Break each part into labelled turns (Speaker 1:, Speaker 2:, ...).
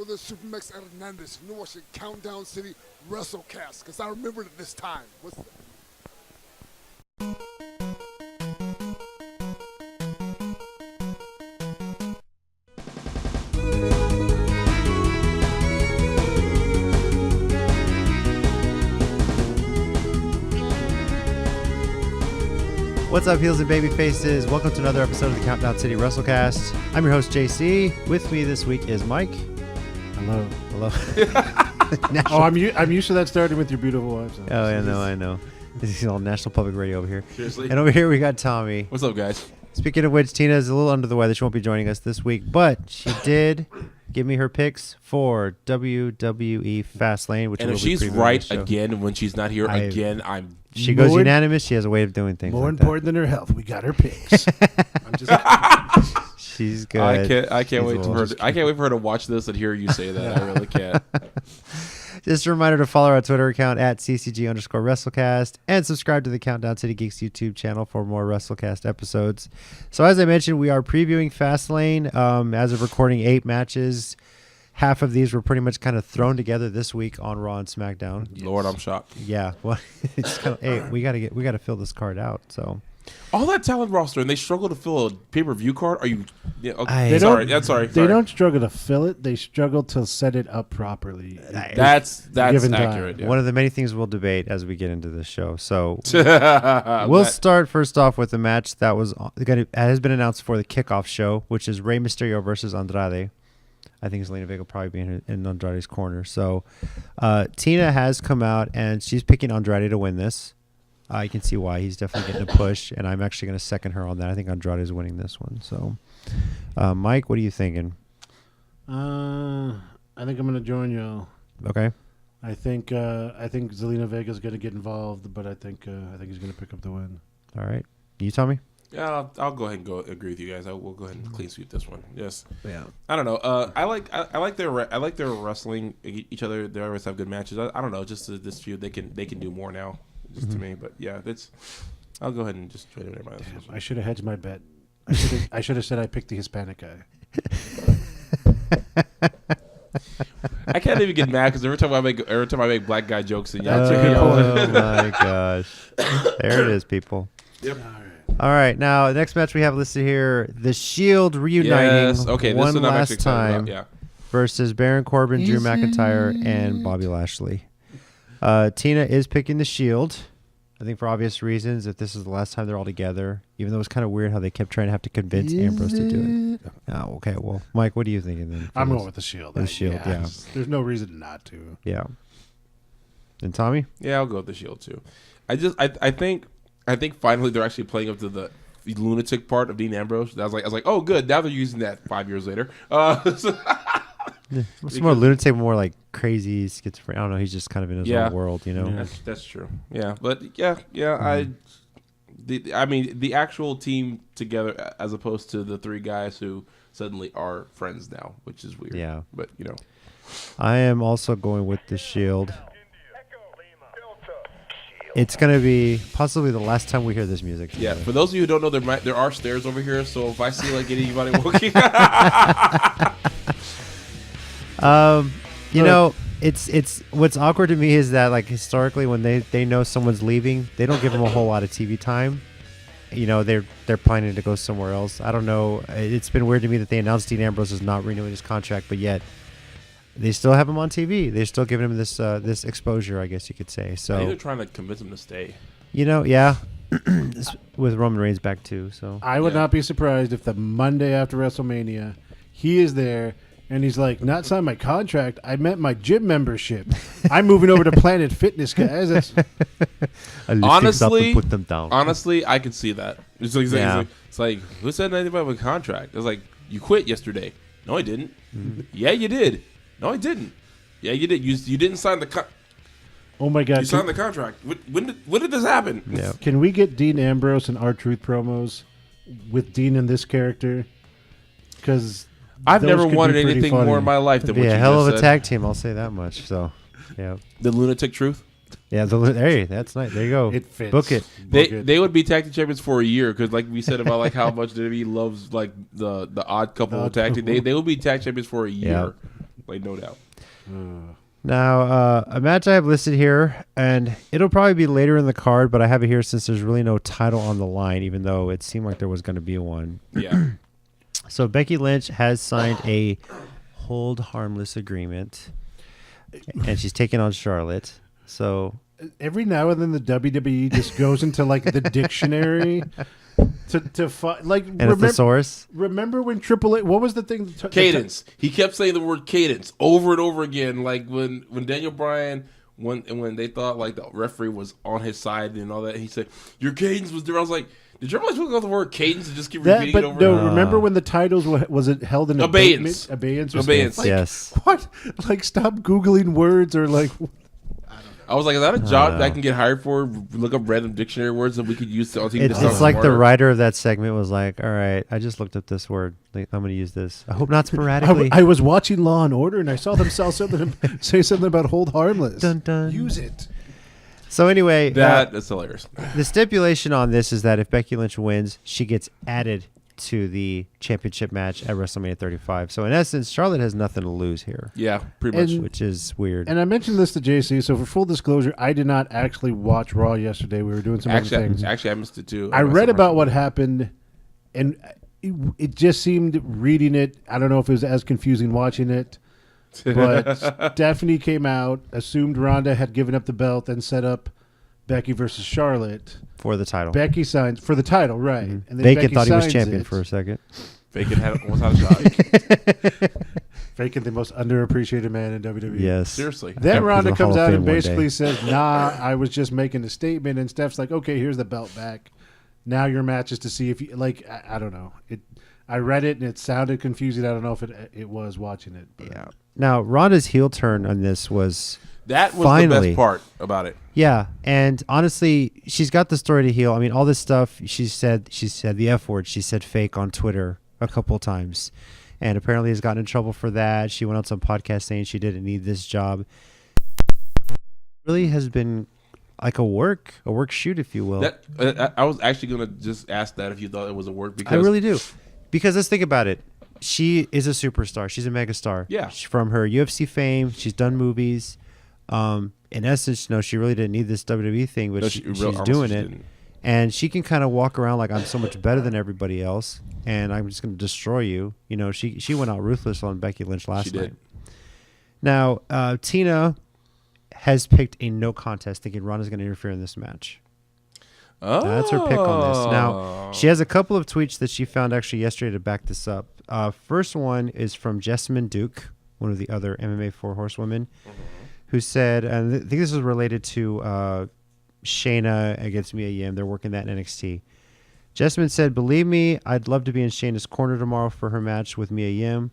Speaker 1: brother Supermax Hernandez. You're watching Countdown City WrestleCast, because I remember it this time.
Speaker 2: What's up, heels and baby faces? Welcome to another episode of the Countdown City WrestleCast. I'm your host, JC. With me this week is Mike.
Speaker 3: Hello.
Speaker 2: National...
Speaker 3: I'm used to that starting with your beautiful wife. So.
Speaker 2: Oh, yeah, I know. This is all National Public Radio over here.
Speaker 4: Seriously?
Speaker 2: And over here we got Tommy.
Speaker 4: What's up, guys?
Speaker 2: Speaking of which, Tina is a little under the weather. She won't be joining us this week, but she did give me her picks for WWE FastLane, which
Speaker 4: And if
Speaker 2: will be
Speaker 4: she's
Speaker 2: previewing
Speaker 4: right
Speaker 2: the show.
Speaker 4: again when she's not here again,
Speaker 2: She goes unanimous. She has a way of doing things.
Speaker 3: More
Speaker 2: like
Speaker 3: important than her health, we got her picks. I'm just
Speaker 2: She's good.
Speaker 4: I can't wait for her to watch this and hear you say that. I really can't.
Speaker 2: Just a reminder to follow our Twitter account at @CCG_WrestleCast and subscribe to the Countdown City Geeks YouTube channel for more WrestleCast episodes. So as I mentioned, we are previewing FastLane. As of recording, 8 matches. Half of these were pretty much kind of thrown together this week on Raw and SmackDown.
Speaker 4: Lord, I'm shocked.
Speaker 2: Yeah, well, it's kind of, hey, we gotta fill this card out. So
Speaker 4: All that talent roster, and they struggle to fill a pay-per-view card. Are you? Yeah, okay.
Speaker 3: They
Speaker 4: sorry.
Speaker 3: They don't struggle to fill it. They struggle to set it up properly.
Speaker 4: That's
Speaker 3: Given
Speaker 4: accurate. Yeah.
Speaker 2: one of the many things we'll debate as we get into this show. So we'll start first off with the match that has been announced for the kickoff show, which is Rey Mysterio versus Andrade. I think Zelina Vega will probably be in Andrade's corner. So Tina has come out, and she's picking Andrade to win this. You can see why. He's definitely getting a push, and I'm actually going to second her on that. I think Andrade is winning this one. So, Mike, what are you thinking?
Speaker 3: I think I'm going to join y'all.
Speaker 2: Okay.
Speaker 3: I think Zelina Vega is going to get involved, but I think he's going to pick up the win.
Speaker 2: All right. You, Tommy?
Speaker 4: Yeah, I'll go ahead and agree with you guys. We'll go ahead and clean sweep this one. Yes.
Speaker 2: Yeah.
Speaker 4: I don't know. I like their wrestling each other. They always have good matches. I don't know. Just this feud, they can do more now. Just to me, but yeah, I'll go ahead and just trade it.
Speaker 3: I should have hedged my bet. I should have said I picked the Hispanic guy.
Speaker 4: I can't even get mad because every time I make black guy jokes, and
Speaker 2: oh my gosh, there it is, people.
Speaker 4: Yep.
Speaker 2: All right, now the next match we have listed here: The Shield reuniting one last time versus Baron Corbin, Drew McIntyre, and Bobby Lashley. Tina is picking the Shield, I think for obvious reasons. If this is the last time they're all together, even though it's kind of weird how they kept trying to have to convince Ambrose to do it. Oh, okay. Well, Mike, what are you thinking then?
Speaker 3: I'm going with the Shield.
Speaker 2: The Shield, yeah.
Speaker 3: There's no reason not to.
Speaker 2: Yeah. And Tommy?
Speaker 4: Yeah, I'll go with the Shield too. I think finally they're actually playing up to the lunatic part of Dean Ambrose. I was like, oh, good. Now they're using that 5 years later.
Speaker 2: It's more lunatic, more like crazy schizophrenic. I don't know. He's just kind of in his own world, you know.
Speaker 4: Yeah. That's true. Yeah, but I mean, the actual team together as opposed to the 3 guys who suddenly are friends now, which is weird.
Speaker 2: Yeah,
Speaker 4: but
Speaker 2: I am also going with the Shield. It's going to be possibly the last time we hear this music together.
Speaker 4: Yeah, for those of you who don't know, there are stairs over here, so if I see like anybody walking...
Speaker 2: you know, it's what's awkward to me is that like historically when they know someone's leaving, they don't give them a whole lot of TV time. You know, they're planning to go somewhere else. I don't know. It's been weird to me that they announced Dean Ambrose is not renewing his contract, but yet they still have him on TV. They're still giving him this exposure, I guess you could say. So
Speaker 4: they're trying to convince him to stay.
Speaker 2: You know, yeah. With Roman Reigns back too. So
Speaker 3: I would not be surprised if the Monday after WrestleMania, he is there. And he's like, not sign my contract. I meant my gym membership. I'm moving over to Planet Fitness, guys.
Speaker 4: Honestly,
Speaker 2: put them down.
Speaker 4: Honestly, I could see that. It's like, who said anything about a contract? It's like, you quit yesterday. No, I didn't. Mm-hmm. Yeah, you did. No, I didn't. Yeah, you did. You didn't sign the
Speaker 3: Oh my God!
Speaker 4: You signed the contract. When did this happen?
Speaker 2: Yeah.
Speaker 3: Can we get Dean Ambrose and R-Truth promos with Dean and this character? Because
Speaker 4: I've never wanted anything more in my life than what you just said.
Speaker 2: Be a hell of a tag team, I'll say that much. So, yeah.
Speaker 4: The Lunatic Truth?
Speaker 2: Yeah, hey, that's nice. There you go.
Speaker 3: It fits.
Speaker 2: Book it.
Speaker 4: They would be tag team champions for a year because, like we said about like how much WWE loves like the odd couple tag team. They would be tag champions for a year. like no doubt.
Speaker 2: Now, a match I have listed here, and it'll probably be later in the card, but I have it here since there's really no title on the line, even though it seemed like there was going to be one.
Speaker 4: Yeah.
Speaker 2: So Becky Lynch has signed a hold harmless agreement, and she's taking on Charlotte. So
Speaker 3: every now and then the WWE just goes into like the dictionary to find like.
Speaker 2: And it's the source.
Speaker 3: Remember when Triple H? What was the thing?
Speaker 4: Cadence. He kept saying the word cadence over and over again. Like when Daniel Bryan, when they thought like the referee was on his side and all that, he said your cadence was there. I was like, did Triple H look at the word cadence and just keep repeating it over?
Speaker 3: No, remember when the titles was it held in
Speaker 4: abeyance?
Speaker 3: Abeyance.
Speaker 4: Abeyance.
Speaker 3: Like,
Speaker 2: Yes.
Speaker 3: What? Like stop googling words or like.
Speaker 4: I was like, is that a job that I can get hired for? Look up random dictionary words that we could use on TV.
Speaker 2: It's like the writer of that segment was like, all right, I just looked up this word. Like, I'm going to use this. I hope not sporadically.
Speaker 3: I was watching Law and Order and I saw them say something about hold harmless.
Speaker 2: Dun, dun.
Speaker 3: Use it.
Speaker 2: So anyway,
Speaker 4: that's hilarious.
Speaker 2: The stipulation on this is that if Becky Lynch wins, she gets added to the championship match at WrestleMania 35. So in essence, Charlotte has nothing to lose here.
Speaker 4: Yeah, pretty much.
Speaker 2: Which is weird.
Speaker 3: And I mentioned this to JC, so for full disclosure, I did not actually watch Raw yesterday. We were doing some other things.
Speaker 4: Actually, I missed it too.
Speaker 3: I read about what happened, and it just seemed, reading it, I don't know if it was as confusing watching it, but Stephanie came out, assumed Ronda had given up the belt, and set up Becky versus Charlotte.
Speaker 2: For the title.
Speaker 3: Becky signs for the title, right?
Speaker 2: Mm-hmm.
Speaker 3: And then
Speaker 2: Bacon
Speaker 3: Becky
Speaker 2: thought he was
Speaker 3: signs
Speaker 2: champion
Speaker 3: it.
Speaker 2: for a second.
Speaker 4: Bacon almost had a shot.
Speaker 3: Bacon, the most underappreciated man in WWE.
Speaker 2: Yes.
Speaker 4: Seriously.
Speaker 3: Then Ronda
Speaker 2: He's a Hall
Speaker 3: comes
Speaker 2: of
Speaker 3: out
Speaker 2: Fame
Speaker 3: and
Speaker 2: one
Speaker 3: basically
Speaker 2: day.
Speaker 3: says, "Nah, I was just making a statement." And Steph's like, "Okay, here's the belt back. Now your match is to see if you like." I don't know. I read it and it sounded confusing. I don't know if it was watching it. But.
Speaker 2: Yeah. Now Ronda's heel turn on this was.
Speaker 4: That was
Speaker 2: finally
Speaker 4: the best part about it.
Speaker 2: Yeah, and honestly, she's got the story to heal. I mean, all this stuff she said the F word. She said fake on Twitter a couple times, and apparently has gotten in trouble for that. She went on some podcast saying she didn't need this job. Really has been like a work shoot, if you will.
Speaker 4: That I was actually gonna just ask that if you thought it was a work because
Speaker 2: I really do, because let's think about it. She is a superstar. She's a megastar.
Speaker 4: Yeah.
Speaker 2: From her UFC fame, she's done movies. In essence, no, she really didn't need this WWE thing, but she's doing it.
Speaker 4: Didn't.
Speaker 2: And she can kind of walk around like I'm so much better than everybody else, and I'm just going to destroy you. You know, she went out ruthless on Becky Lynch last night. Now, Tina has picked a no contest, thinking Ronda's going to interfere in this match.
Speaker 4: Oh.
Speaker 2: That's her pick on this. Now, she has a couple of tweets that she found actually yesterday to back this up. First one is from Jessamine Duke, one of the other MMA 4 horsewomen. Who said, and I think this is related to Shayna against Mia Yim. They're working that in NXT. Jessamine said, "Believe me, I'd love to be in Shayna's corner tomorrow for her match with Mia Yim,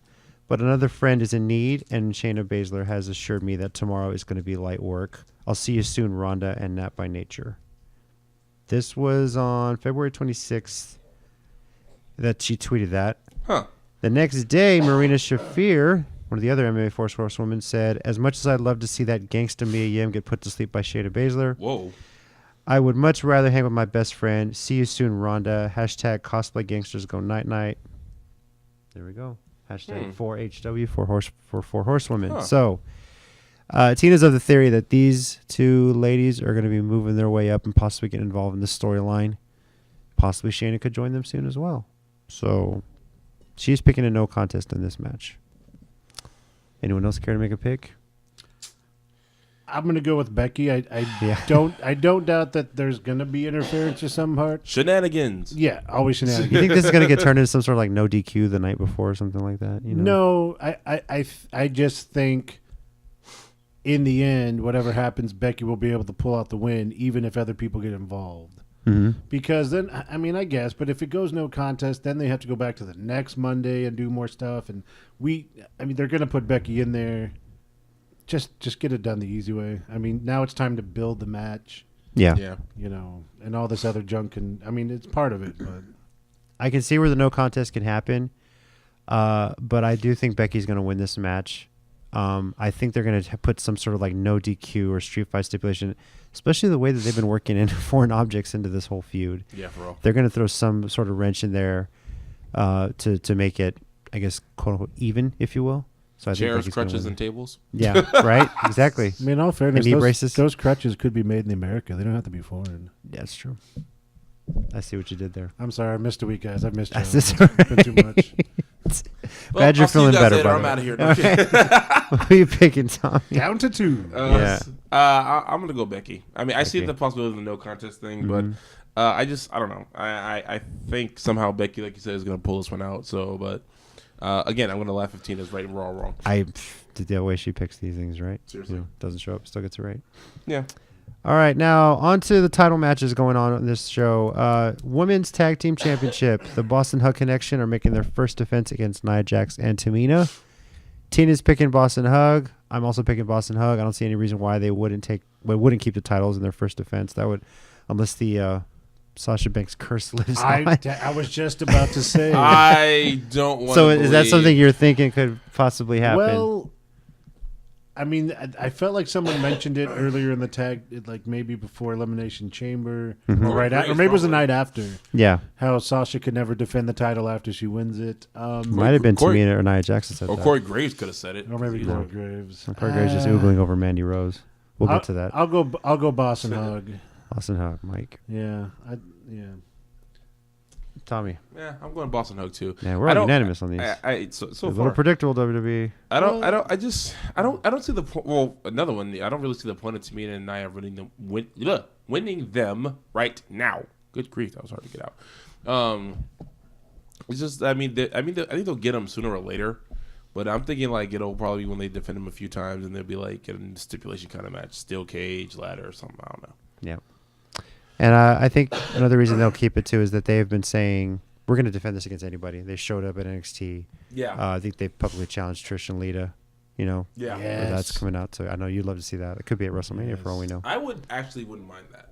Speaker 2: but another friend is in need, and Shayna Baszler has assured me that tomorrow is going to be light work. I'll see you soon, Rhonda and Nat by Nature." This was on February 26th that she tweeted that.
Speaker 4: Huh.
Speaker 2: The next day, Marina Shafir, one of the other MMA Force horsewomen, said, "As much as I'd love to see that gangsta Mia Yim get put to sleep by Shayna Baszler,
Speaker 4: Whoa.
Speaker 2: I would much rather hang with my best friend. See you soon, Rhonda. Hashtag cosplay gangsters go night night." There we go. Hashtag 4HW, four horsewomen.
Speaker 4: Huh.
Speaker 2: So, Tina's of the theory that these two ladies are going to be moving their way up and possibly get involved in the storyline. Possibly Shayna could join them soon as well. So, she's picking a no contest in this match. Anyone else care to make a pick?
Speaker 3: I'm gonna go with Becky. I
Speaker 2: Yeah.
Speaker 3: don't doubt that there's gonna be interference of some part.
Speaker 4: Shenanigans.
Speaker 3: Yeah, always shenanigans.
Speaker 2: You think this is going to get turned into some sort of like no DQ the night before or something like that? You know?
Speaker 3: No, I just think in the end, whatever happens, Becky will be able to pull out the win, even if other people get involved.
Speaker 2: Mm-hmm.
Speaker 3: Because then, I mean, I guess, but if it goes no contest, then they have to go back to the next Monday and do more stuff. And they're going to put Becky in there. Just get it done the easy way. I mean, now it's time to build the match.
Speaker 2: Yeah.
Speaker 4: Yeah.
Speaker 3: You know, and all this other junk. And I mean, it's part of it. But
Speaker 2: I can see where the no contest can happen. But I do think Becky's going to win this match. I think they're going to put some sort of like no DQ or street fight stipulation, especially the way that they've been working in foreign objects into this whole feud.
Speaker 4: Yeah, for real.
Speaker 2: They're going to throw some sort of wrench in there to make it, I guess, quote unquote, even, if you will. So I think
Speaker 4: Chairs,
Speaker 2: Becky's gonna
Speaker 4: crutches,
Speaker 2: win.
Speaker 4: and tables.
Speaker 2: Yeah, right? Exactly.
Speaker 3: I mean, in all fairness,
Speaker 2: knee braces.
Speaker 3: those crutches could be made in America. They don't have to be foreign.
Speaker 2: Yeah, that's true. I see what you did there.
Speaker 3: I'm sorry, I missed a week, guys. I've missed you.
Speaker 2: That's
Speaker 3: It's been too much.
Speaker 2: Glad you're
Speaker 4: I'll see you
Speaker 2: feeling
Speaker 4: guys
Speaker 2: better,
Speaker 4: later.
Speaker 2: by
Speaker 4: I'm
Speaker 2: the
Speaker 4: out of
Speaker 2: way.
Speaker 4: here.
Speaker 2: Who are you picking, Tommy?
Speaker 3: Down to 2.
Speaker 2: Yeah.
Speaker 4: I'm gonna go Becky. I mean, I see
Speaker 2: Becky.
Speaker 4: the possibility of the no contest thing, but I don't know. I think somehow Becky, like you said, is gonna pull this one out. So, but again, I'm gonna laugh if Tina's right and we're all wrong.
Speaker 2: The way she picks these things, right?
Speaker 4: Seriously.
Speaker 2: Doesn't show up, still gets it right.
Speaker 4: Yeah.
Speaker 2: All right, now on to the title matches going on this show. Women's Tag Team Championship. The Boston Hug Connection are making their first defense against Nia Jax and Tamina. Tina's picking Boston Hug. I'm also picking Boston Hug. I don't see any reason why they wouldn't keep the titles in their first defense. That would, unless the Sasha Banks curse lives on.
Speaker 3: I was just about to say.
Speaker 4: I don't want.
Speaker 2: So is that something you're thinking could possibly happen?
Speaker 3: Well, I mean, I felt like someone mentioned it earlier in the tag, like maybe before Elimination Chamber, or or maybe it was the night after.
Speaker 2: Yeah,
Speaker 3: How Sasha could never defend the title after she wins it.
Speaker 2: might have been
Speaker 4: Corey-
Speaker 2: Tamina or Nia Jax that said
Speaker 4: Or
Speaker 2: that.
Speaker 4: Corey Graves could have said it.
Speaker 3: Or maybe Corey Graves.
Speaker 2: Corey Graves just oogling over Mandy Rose. We'll get to that.
Speaker 3: I'll go Boston Hug.
Speaker 2: Boston Hug, Mike.
Speaker 3: Yeah,
Speaker 2: Tommy.
Speaker 4: Yeah, I'm going Boston Hug too.
Speaker 2: Yeah, we're all unanimous on these.
Speaker 4: So
Speaker 2: a little
Speaker 4: far,
Speaker 2: predictable, WWE.
Speaker 4: I don't see the point. Well, another one. I don't really see the point of Tamina and Nia winning them right now. Good grief, that was hard to get out. It's just, I think they'll get them sooner or later. But I'm thinking like it'll probably be when they defend them a few times and they'll be like a stipulation kind of match, steel cage, ladder, or something. I don't know.
Speaker 2: Yeah. And I think another reason they'll keep it too is that they've been saying we're going to defend this against anybody. They showed up at NXT.
Speaker 4: Yeah.
Speaker 2: I think they've publicly challenged Trish and Lita. You know,
Speaker 4: Yeah.
Speaker 3: Yes.
Speaker 2: that's coming out. So I know you'd love to see that. It could be at WrestleMania for all we know.
Speaker 4: I wouldn't mind that.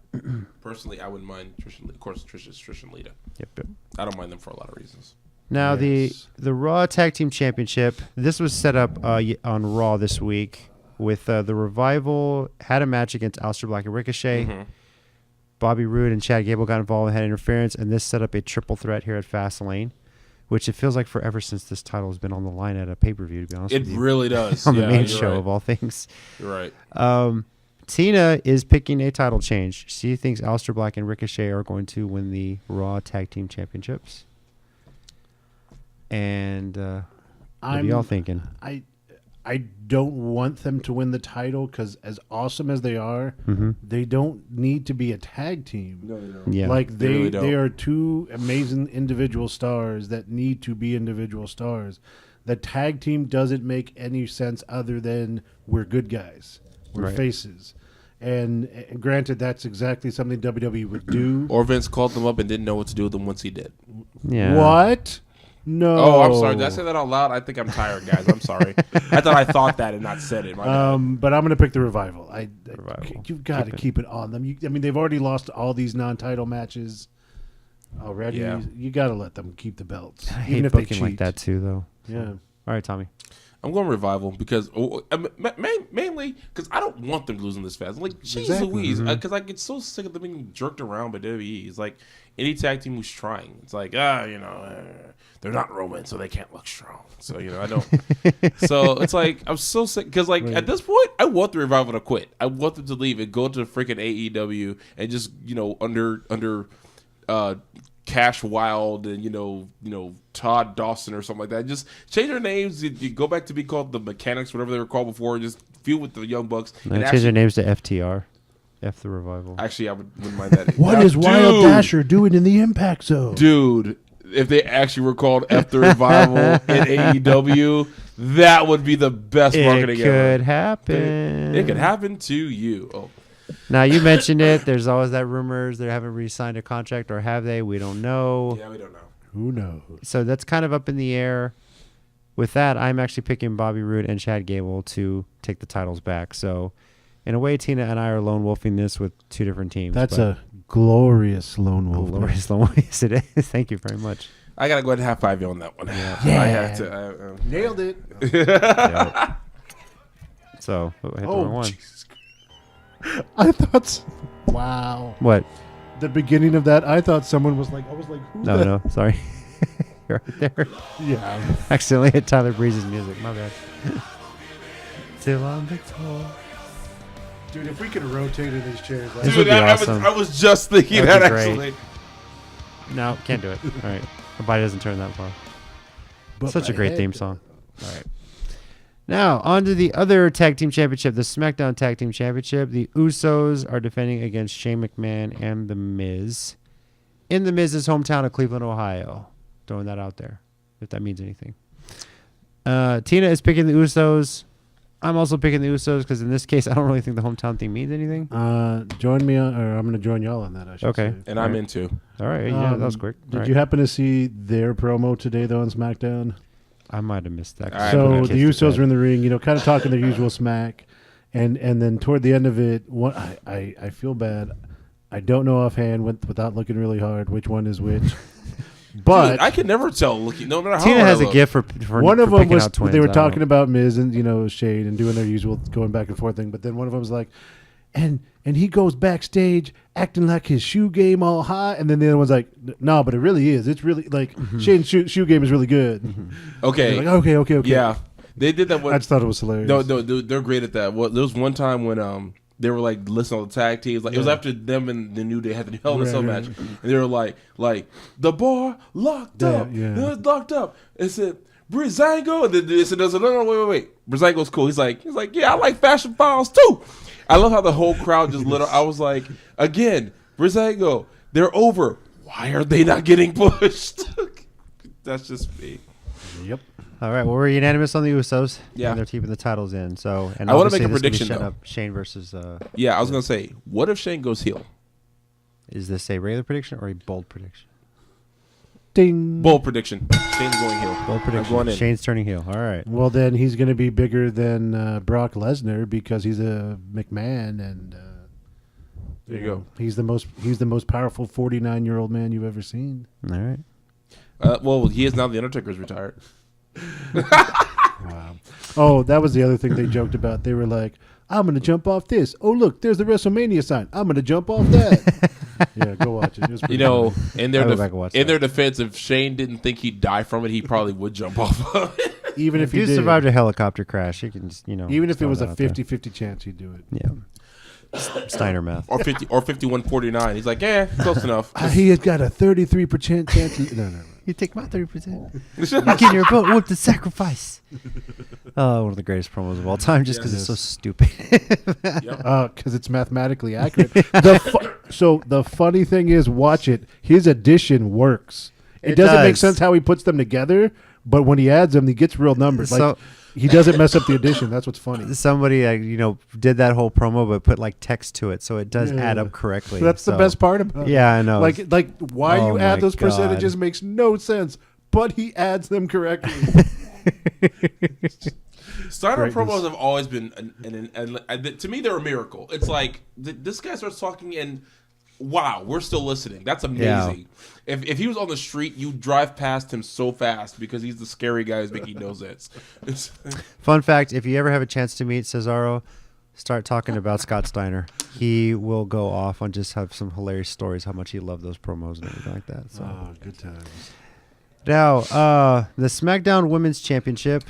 Speaker 4: Personally, I wouldn't mind Trish and Lita. Of course, Trish is Trish and Lita.
Speaker 2: Yep.
Speaker 4: I don't mind them for a lot of reasons.
Speaker 2: Now
Speaker 3: Yes.
Speaker 2: the Raw Tag Team Championship. This was set up on Raw this week with the Revival had a match against Aleister Black and Ricochet.
Speaker 4: Mm-hmm.
Speaker 2: Bobby Roode and Chad Gable got involved and had interference, and this set up a triple threat here at FastLane, which it feels like forever since this title has been on the line at a pay-per-view, to be honest
Speaker 4: It
Speaker 2: with you.
Speaker 4: really does.
Speaker 2: On the
Speaker 4: Yeah,
Speaker 2: main
Speaker 4: you're
Speaker 2: show
Speaker 4: right.
Speaker 2: of all things.
Speaker 4: You're right.
Speaker 2: Tina is picking a title change. She thinks Aleister Black and Ricochet are going to win the Raw Tag Team Championships. And what are y'all thinking?
Speaker 3: I don't want them to win the title because as awesome as they are, they don't need to be a tag team.
Speaker 4: No, they don't.
Speaker 2: Yeah.
Speaker 3: Like
Speaker 4: They really don't.
Speaker 3: they are two amazing individual stars that need to be individual stars. The tag team doesn't make any sense other than we're good guys. We're
Speaker 2: Right.
Speaker 3: faces. And granted, that's exactly something WWE would do.
Speaker 4: Or Vince called them up and didn't know what to do with them once he did.
Speaker 2: Yeah.
Speaker 3: What? No.
Speaker 4: Oh, I'm sorry. Did I say that out loud? I think I'm tired, guys. I'm sorry. I thought I thought that and not said it. My bad.
Speaker 3: But I'm going to pick the Revival.
Speaker 2: Revival.
Speaker 3: You've got to keep it on them. I mean, they've already lost all these non-title matches already.
Speaker 4: Yeah.
Speaker 3: You got to let them keep the belts,
Speaker 2: I
Speaker 3: even
Speaker 2: hate
Speaker 3: if they
Speaker 2: booking
Speaker 3: cheat.
Speaker 2: like that too, though.
Speaker 3: Yeah.
Speaker 2: All right, Tommy.
Speaker 4: I'm going Revival because mainly because I don't want them losing this fast. Like, jeez
Speaker 3: Exactly.
Speaker 4: Louise, because I get so sick of them being jerked around by WWE. It's like any tag team who's trying. It's like they're not Roman, so they can't look strong. So I don't. So it's like I'm so sick because at this point I want the Revival to quit. I want them to leave and go to freaking AEW and just under Cash Wild and Todd Dawson or something like that. Just change their names. You go back to be called the Mechanics, whatever they were called before. Just feud with the Young Bucks.
Speaker 2: No,
Speaker 4: And
Speaker 2: change their names to FTR. F the Revival.
Speaker 4: actually, I wouldn't mind that.
Speaker 3: What is Wild Dasher doing in the Impact Zone?
Speaker 4: Dude, if they actually were called F the Revival in AEW, that would be the best marketing
Speaker 2: It
Speaker 4: ever.
Speaker 2: could happen.
Speaker 4: It could happen to you. Oh.
Speaker 2: Now, you mentioned it. There's always that rumors they haven't re-signed a contract, or have they? We don't know.
Speaker 4: Yeah, we don't know.
Speaker 3: Who knows?
Speaker 2: So that's kind of up in the air. With that, I'm actually picking Bobby Roode and Chad Gable to take the titles back. So, in a way, Tina and I are lone wolfing this with two different teams.
Speaker 3: That's
Speaker 2: but
Speaker 3: a glorious lone wolf.
Speaker 2: glorious lone wolf. Yes, it is. Thank you very much.
Speaker 4: I got to go ahead and have 5 on that one.
Speaker 2: Yeah.
Speaker 4: I have to.
Speaker 3: Nailed it.
Speaker 2: Yeah. So, I hit the wrong one.
Speaker 3: Jesus. I thought. Wow.
Speaker 2: What?
Speaker 3: The beginning of that, I thought someone was like, who
Speaker 2: No,
Speaker 3: the
Speaker 2: no, sorry. right there.
Speaker 3: Yeah.
Speaker 2: Accidentally hit Tyler Breeze's music. My bad. Till I'm victorious.
Speaker 3: Dude, if we could rotate in these chairs.
Speaker 2: This would be awesome.
Speaker 4: I was just thinking
Speaker 2: That'd
Speaker 4: that
Speaker 2: be great.
Speaker 4: actually.
Speaker 2: No, can't do it. All right. My body doesn't turn that far.
Speaker 3: But
Speaker 2: Such a
Speaker 3: my
Speaker 2: great
Speaker 3: head-
Speaker 2: theme song. All right. Now, on to the other tag team championship, the SmackDown Tag Team Championship. The Usos are defending against Shane McMahon and The Miz in The Miz's hometown of Cleveland, Ohio. Throwing that out there, if that means anything. Tina is picking the Usos. I'm also picking the Usos because in this case, I don't really think the hometown thing means anything.
Speaker 3: Join me, or I'm going to join y'all on that, I should
Speaker 2: Okay.
Speaker 3: say.
Speaker 4: And I'm into.
Speaker 2: All right. Yeah, that was quick. All
Speaker 3: Did
Speaker 2: right.
Speaker 3: you happen to see their promo today, though, on SmackDown?
Speaker 2: I might have missed that.
Speaker 4: All right.
Speaker 3: So the Usos are in the ring, kind of talking their usual smack, and then toward the end of it, I feel bad. I don't know offhand, without looking really hard, which one is which. But
Speaker 4: Dude, I can never tell. Looking, no matter how
Speaker 2: Tina
Speaker 4: hard
Speaker 2: has
Speaker 4: I
Speaker 2: a
Speaker 4: look.
Speaker 2: gift for
Speaker 3: one of
Speaker 2: for
Speaker 3: them
Speaker 2: picking
Speaker 3: was
Speaker 2: out twins.
Speaker 3: they were
Speaker 2: I don't
Speaker 3: talking
Speaker 2: know.
Speaker 3: about Miz and Shane and doing their usual going back and forth thing. But then one of them was like, and he goes backstage acting like his shoe game all high, and then the other one's like, no, but it really is. It's really like Shane's shoe game is really good.
Speaker 4: Okay.
Speaker 3: Like, okay.
Speaker 4: Yeah. They did that.
Speaker 3: I just thought it was hilarious.
Speaker 4: No, dude, they're great at that. Well, there was one time when they were like listening to the tag teams. Like it was after them and the New Day had the Hell in a Cell match, and they were like the bar locked up.
Speaker 3: Yeah.
Speaker 4: It was locked up. It said Brizango, and then they said, no, wait. Brizango's cool. He's like, yeah, I like Fashion Files too. I love how the whole crowd just lit up. I was like, again, Brizango, they're over. Why are they not getting pushed? That's just me.
Speaker 3: Yep.
Speaker 2: All right. Well, we're unanimous on the Usos.
Speaker 4: Yeah.
Speaker 2: And they're keeping the titles in. So, and
Speaker 4: I wanna
Speaker 2: obviously
Speaker 4: make a
Speaker 2: this is gonna be
Speaker 4: prediction,
Speaker 2: set
Speaker 4: though.
Speaker 2: up Shane versus.
Speaker 4: Yeah, I was gonna say, what if Shane goes heel?
Speaker 2: Is this a regular prediction or a bold prediction?
Speaker 3: Ding.
Speaker 4: Bold prediction. Shane's going heel.
Speaker 2: Bold
Speaker 4: I'm
Speaker 2: prediction.
Speaker 4: going in.
Speaker 2: Shane's turning heel. All right.
Speaker 3: Well, then he's going to be bigger than Brock Lesnar because he's a McMahon, and
Speaker 4: There you go.
Speaker 3: He's the most powerful 49-year-old man you've ever seen.
Speaker 2: All right.
Speaker 4: Well, he is now. The Undertaker's retired.
Speaker 3: Wow. Oh, that was the other thing they joked about. They were like, I'm going to jump off this. Oh, look, there's the WrestleMania sign. I'm going to jump off that. Yeah, go watch it. It was pretty funny.
Speaker 4: In
Speaker 2: I'll go back and watch
Speaker 4: their
Speaker 2: that.
Speaker 4: defense, if Shane didn't think he'd die from it, he probably would jump off of it.
Speaker 3: Even if
Speaker 2: If
Speaker 3: he
Speaker 2: you
Speaker 3: did,
Speaker 2: survived a helicopter crash, you can just,
Speaker 3: even if it
Speaker 2: throw
Speaker 3: was a
Speaker 2: that out there.
Speaker 3: 50-50 chance, he'd do it.
Speaker 2: Yeah. Steiner math.
Speaker 4: Or 51-49. He's like, close enough.
Speaker 3: He had got a 33% chance. No.
Speaker 2: You take my 30%. You get your vote with the sacrifice. One of the greatest promos of all time, just because it's so stupid.
Speaker 3: Because it's mathematically accurate. So the funny thing is, watch it. His addition works. It doesn't make
Speaker 2: does.
Speaker 3: sense how he puts them together, but when he adds them, he gets real numbers.
Speaker 2: So-
Speaker 3: He doesn't mess up the addition. That's what's funny.
Speaker 2: Somebody, did that whole promo, but put like text to it, so it does add up correctly.
Speaker 3: That's the
Speaker 2: So-
Speaker 3: best part about it.
Speaker 2: Yeah, I know.
Speaker 3: Like why
Speaker 2: Oh
Speaker 3: you add
Speaker 2: my
Speaker 3: those
Speaker 2: God.
Speaker 3: percentages makes no sense, but he adds them correctly.
Speaker 4: Steiner
Speaker 3: Greatness.
Speaker 4: promos have always been, to me, they're a miracle. It's like, this guy starts talking and, wow, we're still listening. That's amazing. If he was on the street, you drive past him so fast because he's the scary guy who's making no sense.
Speaker 2: Fun fact: if you ever have a chance to meet Cesaro, start talking about Scott Steiner. He will go off on just have some hilarious stories how much he loved those promos and everything like that. So
Speaker 3: Good times.
Speaker 2: now, the SmackDown Women's Championship,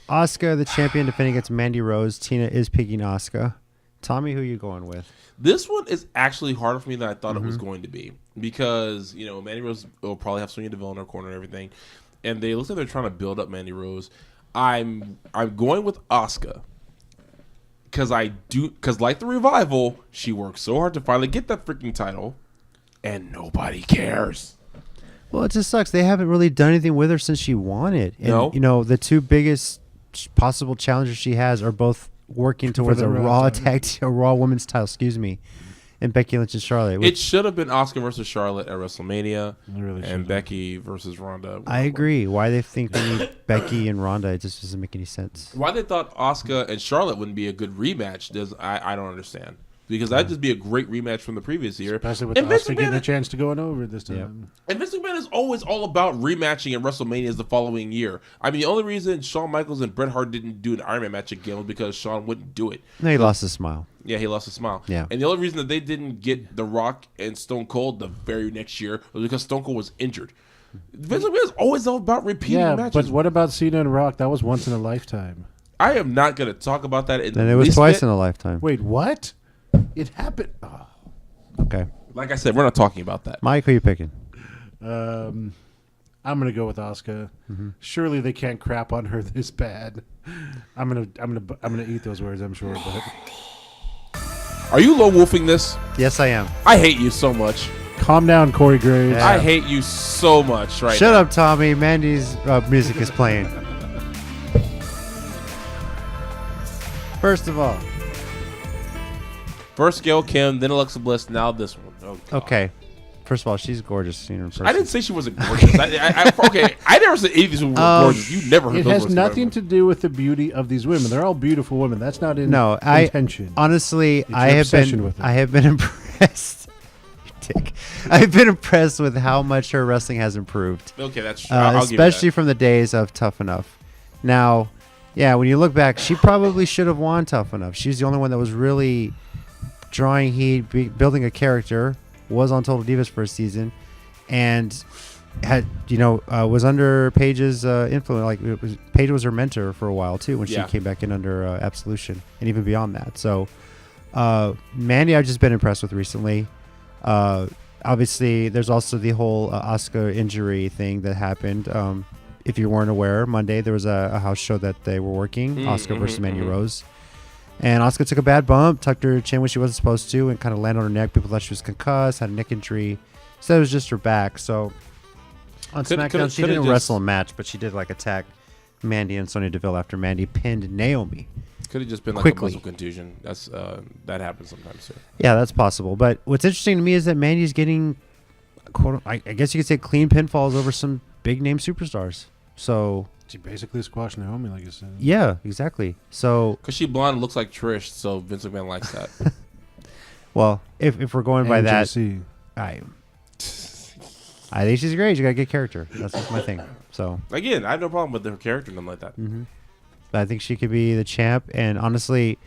Speaker 2: Asuka, the champion, defending against Mandy Rose. Tina is picking Asuka. Tommy, who you going with?
Speaker 4: This one is actually harder for me than I thought it was going to be because, Mandy Rose will probably have Sonya Deville in her corner and everything. And they look like they're trying to build up Mandy Rose. I'm going with Asuka because like the Revival, she worked so hard to finally get that freaking title and nobody cares.
Speaker 2: Well, it just sucks. They haven't really done anything with her since she won it. And,
Speaker 4: No.
Speaker 2: The two biggest possible challengers she has are both working towards
Speaker 3: the
Speaker 2: a
Speaker 3: Raw
Speaker 2: Raw women's title, and Becky Lynch and Charlotte.
Speaker 4: It should have been Asuka versus Charlotte at WrestleMania
Speaker 3: really
Speaker 4: and
Speaker 3: should've.
Speaker 4: Becky versus Ronda.
Speaker 2: I agree. Why they think they need Becky and Ronda, it just doesn't make any sense.
Speaker 4: Why they thought Asuka and Charlotte wouldn't be a good rematch, I don't understand. Because that'd just be a great rematch from the previous year.
Speaker 3: Especially with
Speaker 4: And Vince
Speaker 3: Asuka getting a
Speaker 4: McMahon,
Speaker 3: chance to go on over this time.
Speaker 4: and Vince McMahon is always all about rematching at WrestleMania the following year. I mean, the only reason Shawn Michaels and Bret Hart didn't do an Iron Man match again was because Shawn wouldn't do it.
Speaker 2: No, he lost his smile.
Speaker 4: Yeah, he lost his smile.
Speaker 2: Yeah.
Speaker 4: And the only reason that they didn't get The Rock and Stone Cold the very next year was because Stone Cold was injured. Vince McMahon is always all about repeating
Speaker 3: Yeah,
Speaker 4: matches.
Speaker 3: but what about Cena and Rock? That was once in a lifetime.
Speaker 4: I am not going to talk about that.
Speaker 2: Then it was twice in a lifetime.
Speaker 3: Wait, what? It happened. Oh.
Speaker 2: Okay.
Speaker 4: Like I said, we're not talking about that.
Speaker 2: Mike, who you picking?
Speaker 3: I'm gonna go with Asuka. Surely they can't crap on her this bad. I'm gonna eat those words. I'm sure. But
Speaker 4: Are you low wolfing this?
Speaker 2: Yes, I am.
Speaker 4: I hate you so much.
Speaker 3: calm down, Corey Graves.
Speaker 2: Yeah.
Speaker 4: I hate you so much right
Speaker 2: Shut
Speaker 4: now.
Speaker 2: up, Tommy. Mandy's music is playing. First of all,
Speaker 4: First Gail Kim, then Alexa Bliss, now this one. Oh, God.
Speaker 2: okay. First of all, she's gorgeous. Seen her in person.
Speaker 4: I didn't say she wasn't gorgeous. I never said any of these women were gorgeous. You never heard
Speaker 3: It
Speaker 4: those
Speaker 3: has
Speaker 4: words
Speaker 3: nothing
Speaker 4: from
Speaker 3: to do with the beauty of these women. They're all beautiful women. That's not in
Speaker 2: No,
Speaker 3: intention.
Speaker 2: Honestly,
Speaker 3: It's your obsession with it.
Speaker 2: I have been impressed. You dick. I've been impressed with how much her wrestling has improved.
Speaker 4: Okay, that's true. I'll give you
Speaker 2: Especially
Speaker 4: that.
Speaker 2: from the days of Tough Enough. Now, yeah, when you look back, she probably should have won Tough Enough. She's the only one that was really drawing heat, building a character, was on Total Divas for a season, and had was under Paige's influence. Like Paige was her mentor for a while too when she came back in under Absolution, and even beyond that. So Mandy, I've just been impressed with recently. Obviously, there's also the whole Asuka injury thing that happened. If you weren't aware, Monday there was a house show that they were working, Asuka versus Mandy Rose. And Asuka took a bad bump, tucked her chin when she wasn't supposed to, and kind of landed on her neck. People thought she was concussed, had a neck injury. So it was just her back. So on SmackDown, she didn't wrestle a match, but she did attack Mandy and Sonya Deville after Mandy pinned Naomi.
Speaker 4: Could have just been like
Speaker 2: quickly.
Speaker 4: a muscle contusion. That's that happens sometimes too.
Speaker 2: Yeah, that's possible. But what's interesting to me is that Mandy's getting, I guess you could say, clean pinfalls over some big name superstars. So
Speaker 3: She basically squashed Naomi, like you said.
Speaker 2: yeah, exactly. So
Speaker 4: Because she blonde and looks like Trish, so Vince McMahon likes that.
Speaker 2: well, if we're going by that,
Speaker 3: NJC.
Speaker 2: I think she's great. She got a good character. That's just my thing. So
Speaker 4: Again, I have no problem with her character and them like that.
Speaker 2: but I think she could be the champ. And honestly,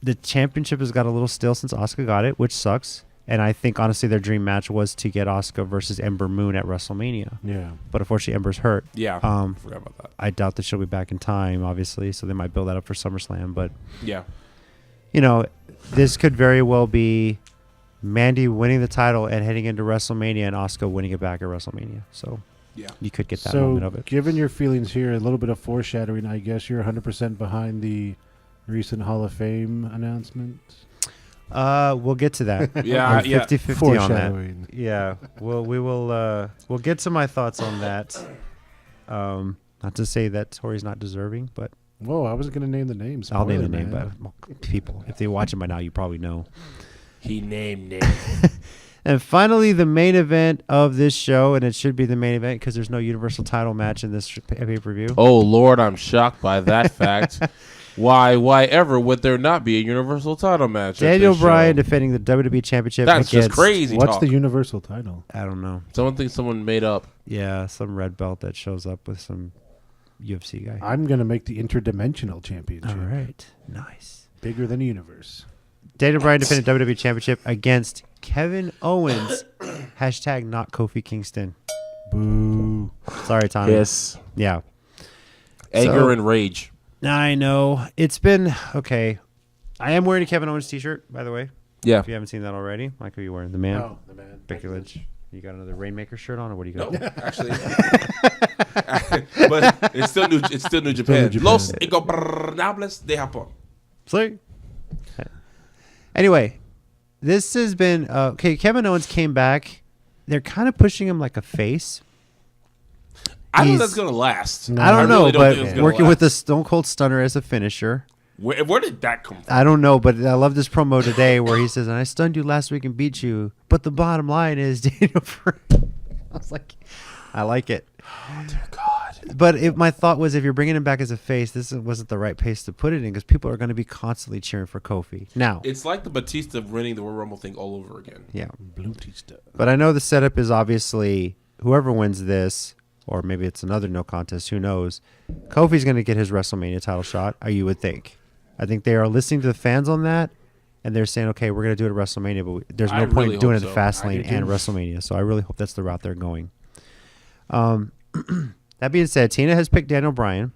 Speaker 2: the championship has got a little still since Asuka got it, which sucks. And I think, honestly, their dream match was to get Asuka versus Ember Moon at WrestleMania.
Speaker 3: Yeah.
Speaker 2: But unfortunately, Ember's hurt.
Speaker 4: Yeah, I forgot about that.
Speaker 2: I doubt that she'll be back in time, obviously. So they might build that up for SummerSlam. But,
Speaker 4: Yeah.
Speaker 2: this could very well be Mandy winning the title and heading into WrestleMania and Asuka winning it back at WrestleMania. So
Speaker 4: Yeah.
Speaker 2: you could get that moment of it.
Speaker 3: Given your feelings here, a little bit of foreshadowing, I guess you're 100% behind the recent Hall of Fame announcement.
Speaker 2: We'll get to that.
Speaker 4: Yeah,
Speaker 2: I'm
Speaker 4: yeah.
Speaker 2: 50-50 on that.
Speaker 3: Foreshadowing.
Speaker 2: Yeah, we'll get to my thoughts on that. Not to say that Torrie's not deserving, but
Speaker 3: Whoa, I wasn't going to name the names.
Speaker 2: I'll name the
Speaker 3: Spoiler,
Speaker 2: name.
Speaker 3: man.
Speaker 2: But people, if they watch it by now, you probably know.
Speaker 4: He named it.
Speaker 2: And finally, the main event of this show, and it should be the main event because there's no Universal title match in this pay-per-view.
Speaker 4: Oh, Lord, I'm shocked by that fact. Why ever would there not be a Universal title match? at
Speaker 2: Daniel
Speaker 4: this
Speaker 2: Bryan
Speaker 4: show?
Speaker 2: defending the WWE Championship.
Speaker 4: That's just
Speaker 2: against-
Speaker 4: crazy
Speaker 3: What's
Speaker 4: talk.
Speaker 3: the Universal title?
Speaker 2: I don't know.
Speaker 4: Someone thinks someone made up.
Speaker 2: Yeah, some red belt that shows up with some UFC guy.
Speaker 3: I'm going to make the Interdimensional Championship.
Speaker 2: All right, nice.
Speaker 3: Bigger than the universe.
Speaker 2: Daniel Bryan defended WWE Championship against Kevin Owens. Hashtag not Kofi Kingston.
Speaker 3: Boo.
Speaker 2: Sorry, Tommy.
Speaker 4: Yes.
Speaker 2: Yeah.
Speaker 4: Anger
Speaker 2: So-
Speaker 4: and rage.
Speaker 2: I know. It's been okay. I am wearing a Kevin Owens t-shirt, by the way.
Speaker 4: Yeah.
Speaker 2: If you haven't seen that already. Mike, are you wearing? The man.
Speaker 3: Oh, the man.
Speaker 2: Becky Lynch. You got another Rainmaker shirt on, or what do you got?
Speaker 4: No, actually. But it's still New Japan.
Speaker 3: Japan.
Speaker 4: Los Ingobernables de Japón.
Speaker 2: Sleep. Anyway, this has been okay. Kevin Owens came back. They're kind of pushing him like a face.
Speaker 4: I don't know
Speaker 2: He's-
Speaker 4: that's gonna last.
Speaker 2: I don't know,
Speaker 4: really don't think it's
Speaker 2: but
Speaker 4: gonna
Speaker 2: working
Speaker 4: last.
Speaker 2: with the Stone Cold Stunner as a finisher.
Speaker 4: Where did that come from?
Speaker 2: I don't know, but I love this promo today where he says, "And I stunned you last week and beat you, but the bottom line is Daniel Bryan." I was like, I like it.
Speaker 4: Oh, dear God.
Speaker 2: But my thought was, if you're bringing him back as a face, this wasn't the right pace to put it in because people are going to be constantly cheering for Kofi. Now,
Speaker 4: It's like the Batista winning the Royal Rumble thing all over again.
Speaker 2: yeah.
Speaker 3: Blutista.
Speaker 2: But I know the setup is obviously whoever wins this, or maybe it's another no contest, who knows. Kofi's going to get his WrestleMania title shot, you would think. I think they are listening to the fans on that, and they're saying, okay, we're going to do it at WrestleMania, but there's no
Speaker 4: I
Speaker 2: point
Speaker 4: really
Speaker 2: in doing it
Speaker 4: hope
Speaker 2: at
Speaker 4: so.
Speaker 2: Fastlane
Speaker 3: I do
Speaker 2: and
Speaker 3: too.
Speaker 2: WrestleMania. So I really hope that's the route they're going. That being said, Tina has picked Daniel Bryan.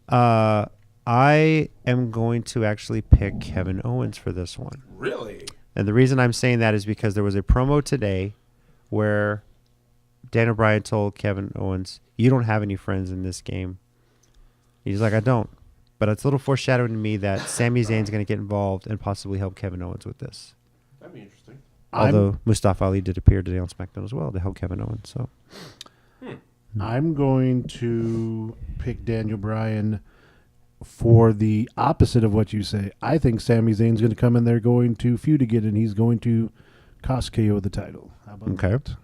Speaker 2: I am going to actually pick Kevin Owens for this one.
Speaker 4: Really?
Speaker 2: And the reason I'm saying that is because there was a promo today where Daniel Bryan told Kevin Owens, "You don't have any friends in this game." He's like, "I don't." But it's a little foreshadowing to me that Sami Zayn's going to get involved and possibly help Kevin Owens with this.
Speaker 4: That'd be interesting.
Speaker 2: Although Mustafa Ali did appear today on SmackDown as well to help Kevin Owens. So
Speaker 3: I'm going to pick Daniel Bryan for the opposite of what you say. I think Sami Zayn's going to come in there going to feud again, and he's going to cost KO the title. How about that?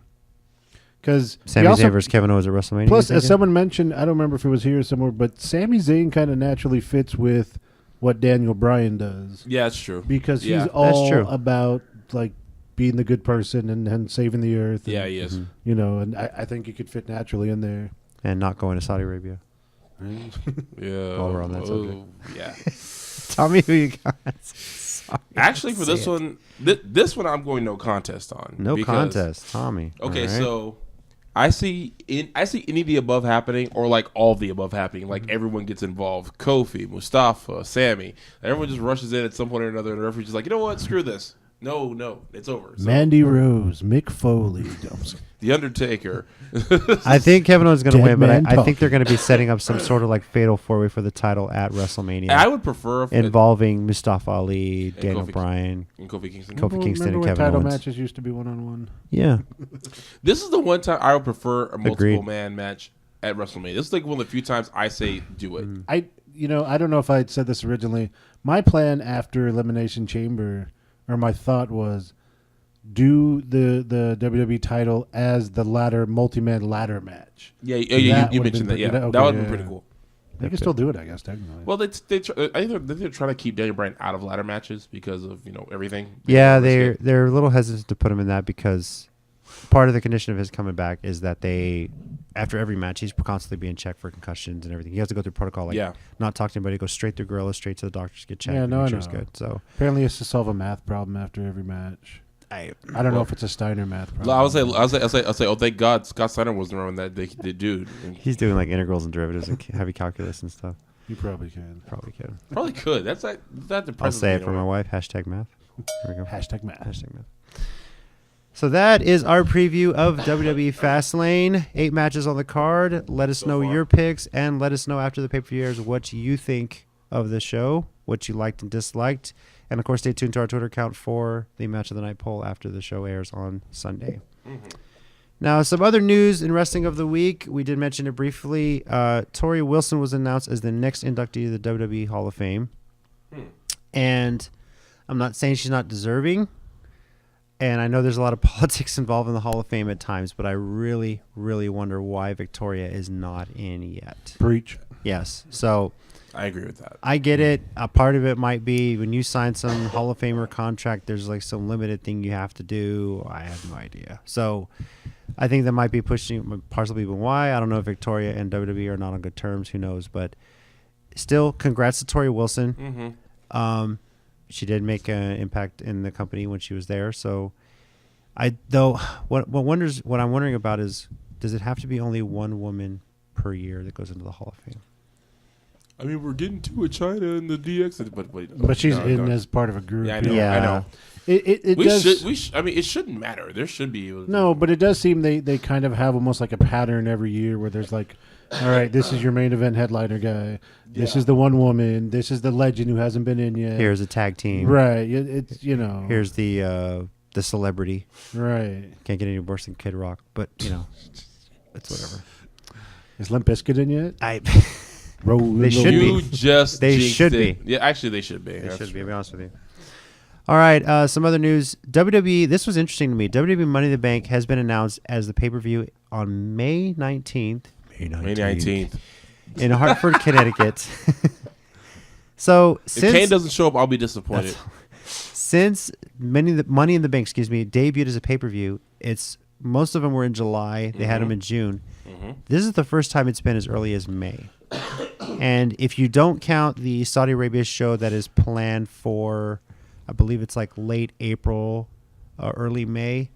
Speaker 3: Because
Speaker 2: Sami Zayn versus Kevin Owens at WrestleMania.
Speaker 3: Plus, as someone mentioned, I don't remember if it was here or somewhere, but Sami Zayn kind of naturally fits with what Daniel Bryan does.
Speaker 4: Yeah, that's true.
Speaker 3: Because he's all about like being the good person and saving the earth.
Speaker 4: Yeah,
Speaker 3: and,
Speaker 4: he is.
Speaker 3: You know, and I think he could fit naturally in there.
Speaker 2: And not going to Saudi Arabia.
Speaker 4: Yeah.
Speaker 2: While we're on that subject.
Speaker 4: Yeah.
Speaker 2: Tell me who you got. Sorry,
Speaker 4: actually, for this one, this one I'm going no contest on.
Speaker 2: No contest, Tommy.
Speaker 4: Okay,
Speaker 2: right.
Speaker 4: So I see any of the above happening, or like all of the above happening. Like everyone gets involved. Kofi, Mustafa, Sammy. Everyone just rushes in at some point or another, and the referee's just like, you know what? Screw this. No, it's over. So,
Speaker 3: Mandy Rose, Mick Foley,
Speaker 4: The Undertaker.
Speaker 2: I think Kevin Owens is going to win, but I
Speaker 3: talking.
Speaker 2: think they're going to be setting up some sort of like fatal four-way for the title at WrestleMania.
Speaker 4: I would prefer if
Speaker 2: involving Mustafa Ali, Daniel
Speaker 4: Kofi
Speaker 2: Bryan,
Speaker 4: and Kofi Kingston.
Speaker 2: Kofi Kingston, and
Speaker 3: Remember when
Speaker 2: Kevin
Speaker 3: title
Speaker 2: Owens.
Speaker 3: matches used to be one-on-one?
Speaker 2: Yeah,
Speaker 4: This is the one time I would prefer a multiple
Speaker 2: Agreed.
Speaker 4: man match at WrestleMania. This is like one of the few times I say do it.
Speaker 3: I don't know if I had said this originally. My plan after Elimination Chamber, or my thought was, do the WWE title as the multi-man ladder match.
Speaker 4: Yeah,
Speaker 3: That
Speaker 4: you
Speaker 3: would've
Speaker 4: mentioned
Speaker 3: been
Speaker 4: that. Yeah,
Speaker 3: pretty-
Speaker 4: that would
Speaker 3: okay,
Speaker 4: be pretty
Speaker 3: yeah.
Speaker 4: cool.
Speaker 3: They can still do it, I guess, technically.
Speaker 4: Well, I think they're trying to keep Daniel Bryan out of ladder matches because of everything.
Speaker 2: yeah, they're a little hesitant to put him in that because part of the condition of his coming back is that after every match, he's constantly being checked for concussions and everything. He has to go through protocol, not talk to anybody, go straight through Gorilla, straight to the doctors, get checked.
Speaker 3: Yeah, no,
Speaker 2: make
Speaker 3: I
Speaker 2: sure
Speaker 3: know.
Speaker 2: it's good. So
Speaker 3: Apparently, it's to solve a math problem after every match. I don't know if it's a Steiner math problem.
Speaker 4: I was say, oh, thank God Scott Steiner wasn't around that dude.
Speaker 2: he's doing like integrals and derivatives and heavy calculus and stuff.
Speaker 3: You probably can.
Speaker 2: Probably could.
Speaker 4: Probably could. That depresses
Speaker 2: I'll say
Speaker 4: me
Speaker 2: it for my wife. Hashtag math. There we go.
Speaker 3: Hashtag math.
Speaker 2: Hashtag math. So that is our preview of WWE Fastlane. 8 matches on the card. Let us know your picks and let us know after the pay-per-view airs what you think of the show, what you liked and disliked. And, of course, stay tuned to our Twitter account for the Match of the Night poll after the show airs on Sunday. Mm-hmm. Now, some other news in Wrestling of the Week. We did mention it briefly. Torrie Wilson was announced as the next inductee to the WWE Hall of Fame. And I'm not saying she's not deserving. And I know there's a lot of politics involved in the Hall of Fame at times, but I really, really wonder why Victoria is not in yet.
Speaker 3: Preach.
Speaker 2: Yes. So
Speaker 4: I agree with that.
Speaker 2: I get it. A part of it might be when you sign some Hall of Famer contract, there's like some limited thing you have to do. I have no idea. So I think that might be pushing partially even why. I don't know if Victoria and WWE are not on good terms. Who knows? But still, congrats to Torrie Wilson.
Speaker 4: Mm-hmm.
Speaker 2: She did make an impact in the company when she was there. So what I'm wondering about is, does it have to be only one woman per year that goes into the Hall of Fame?
Speaker 4: I mean, we're getting to a China and the DX,
Speaker 3: But she's in as part of a group.
Speaker 4: Yeah, I know.
Speaker 2: Yeah.
Speaker 4: I know.
Speaker 3: It does.
Speaker 4: I mean, it shouldn't matter. There should be.
Speaker 3: No, but it does seem they kind of have almost like a pattern every year where there's like, all right, this is your main event headliner guy. This is the one woman. This is the legend who hasn't been in yet.
Speaker 2: Here's a tag team.
Speaker 3: Right. It's
Speaker 2: Here's the celebrity.
Speaker 3: right.
Speaker 2: Can't get any worse than Kid Rock, but it's whatever.
Speaker 3: Is Limp Bizkit in yet?
Speaker 2: They should be. They
Speaker 4: jinxed
Speaker 2: should
Speaker 4: it.
Speaker 2: be.
Speaker 4: Yeah, actually, they should be.
Speaker 2: They
Speaker 4: That's
Speaker 2: should be.
Speaker 4: true.
Speaker 2: I'll be honest with you. All right, some other news. WWE. This was interesting to me. WWE Money in the Bank has been announced as the pay-per-view on May 19th.
Speaker 4: May 19th.
Speaker 2: In Hartford, Connecticut. So
Speaker 4: If Kane doesn't show up, I'll be disappointed.
Speaker 2: Since Money in the Bank, debuted as a pay-per-view, most of them were in July. They had them in June. This is the first time it's been as early as May. And if you don't count the Saudi Arabia show that is planned for, I believe it's like late April, early May,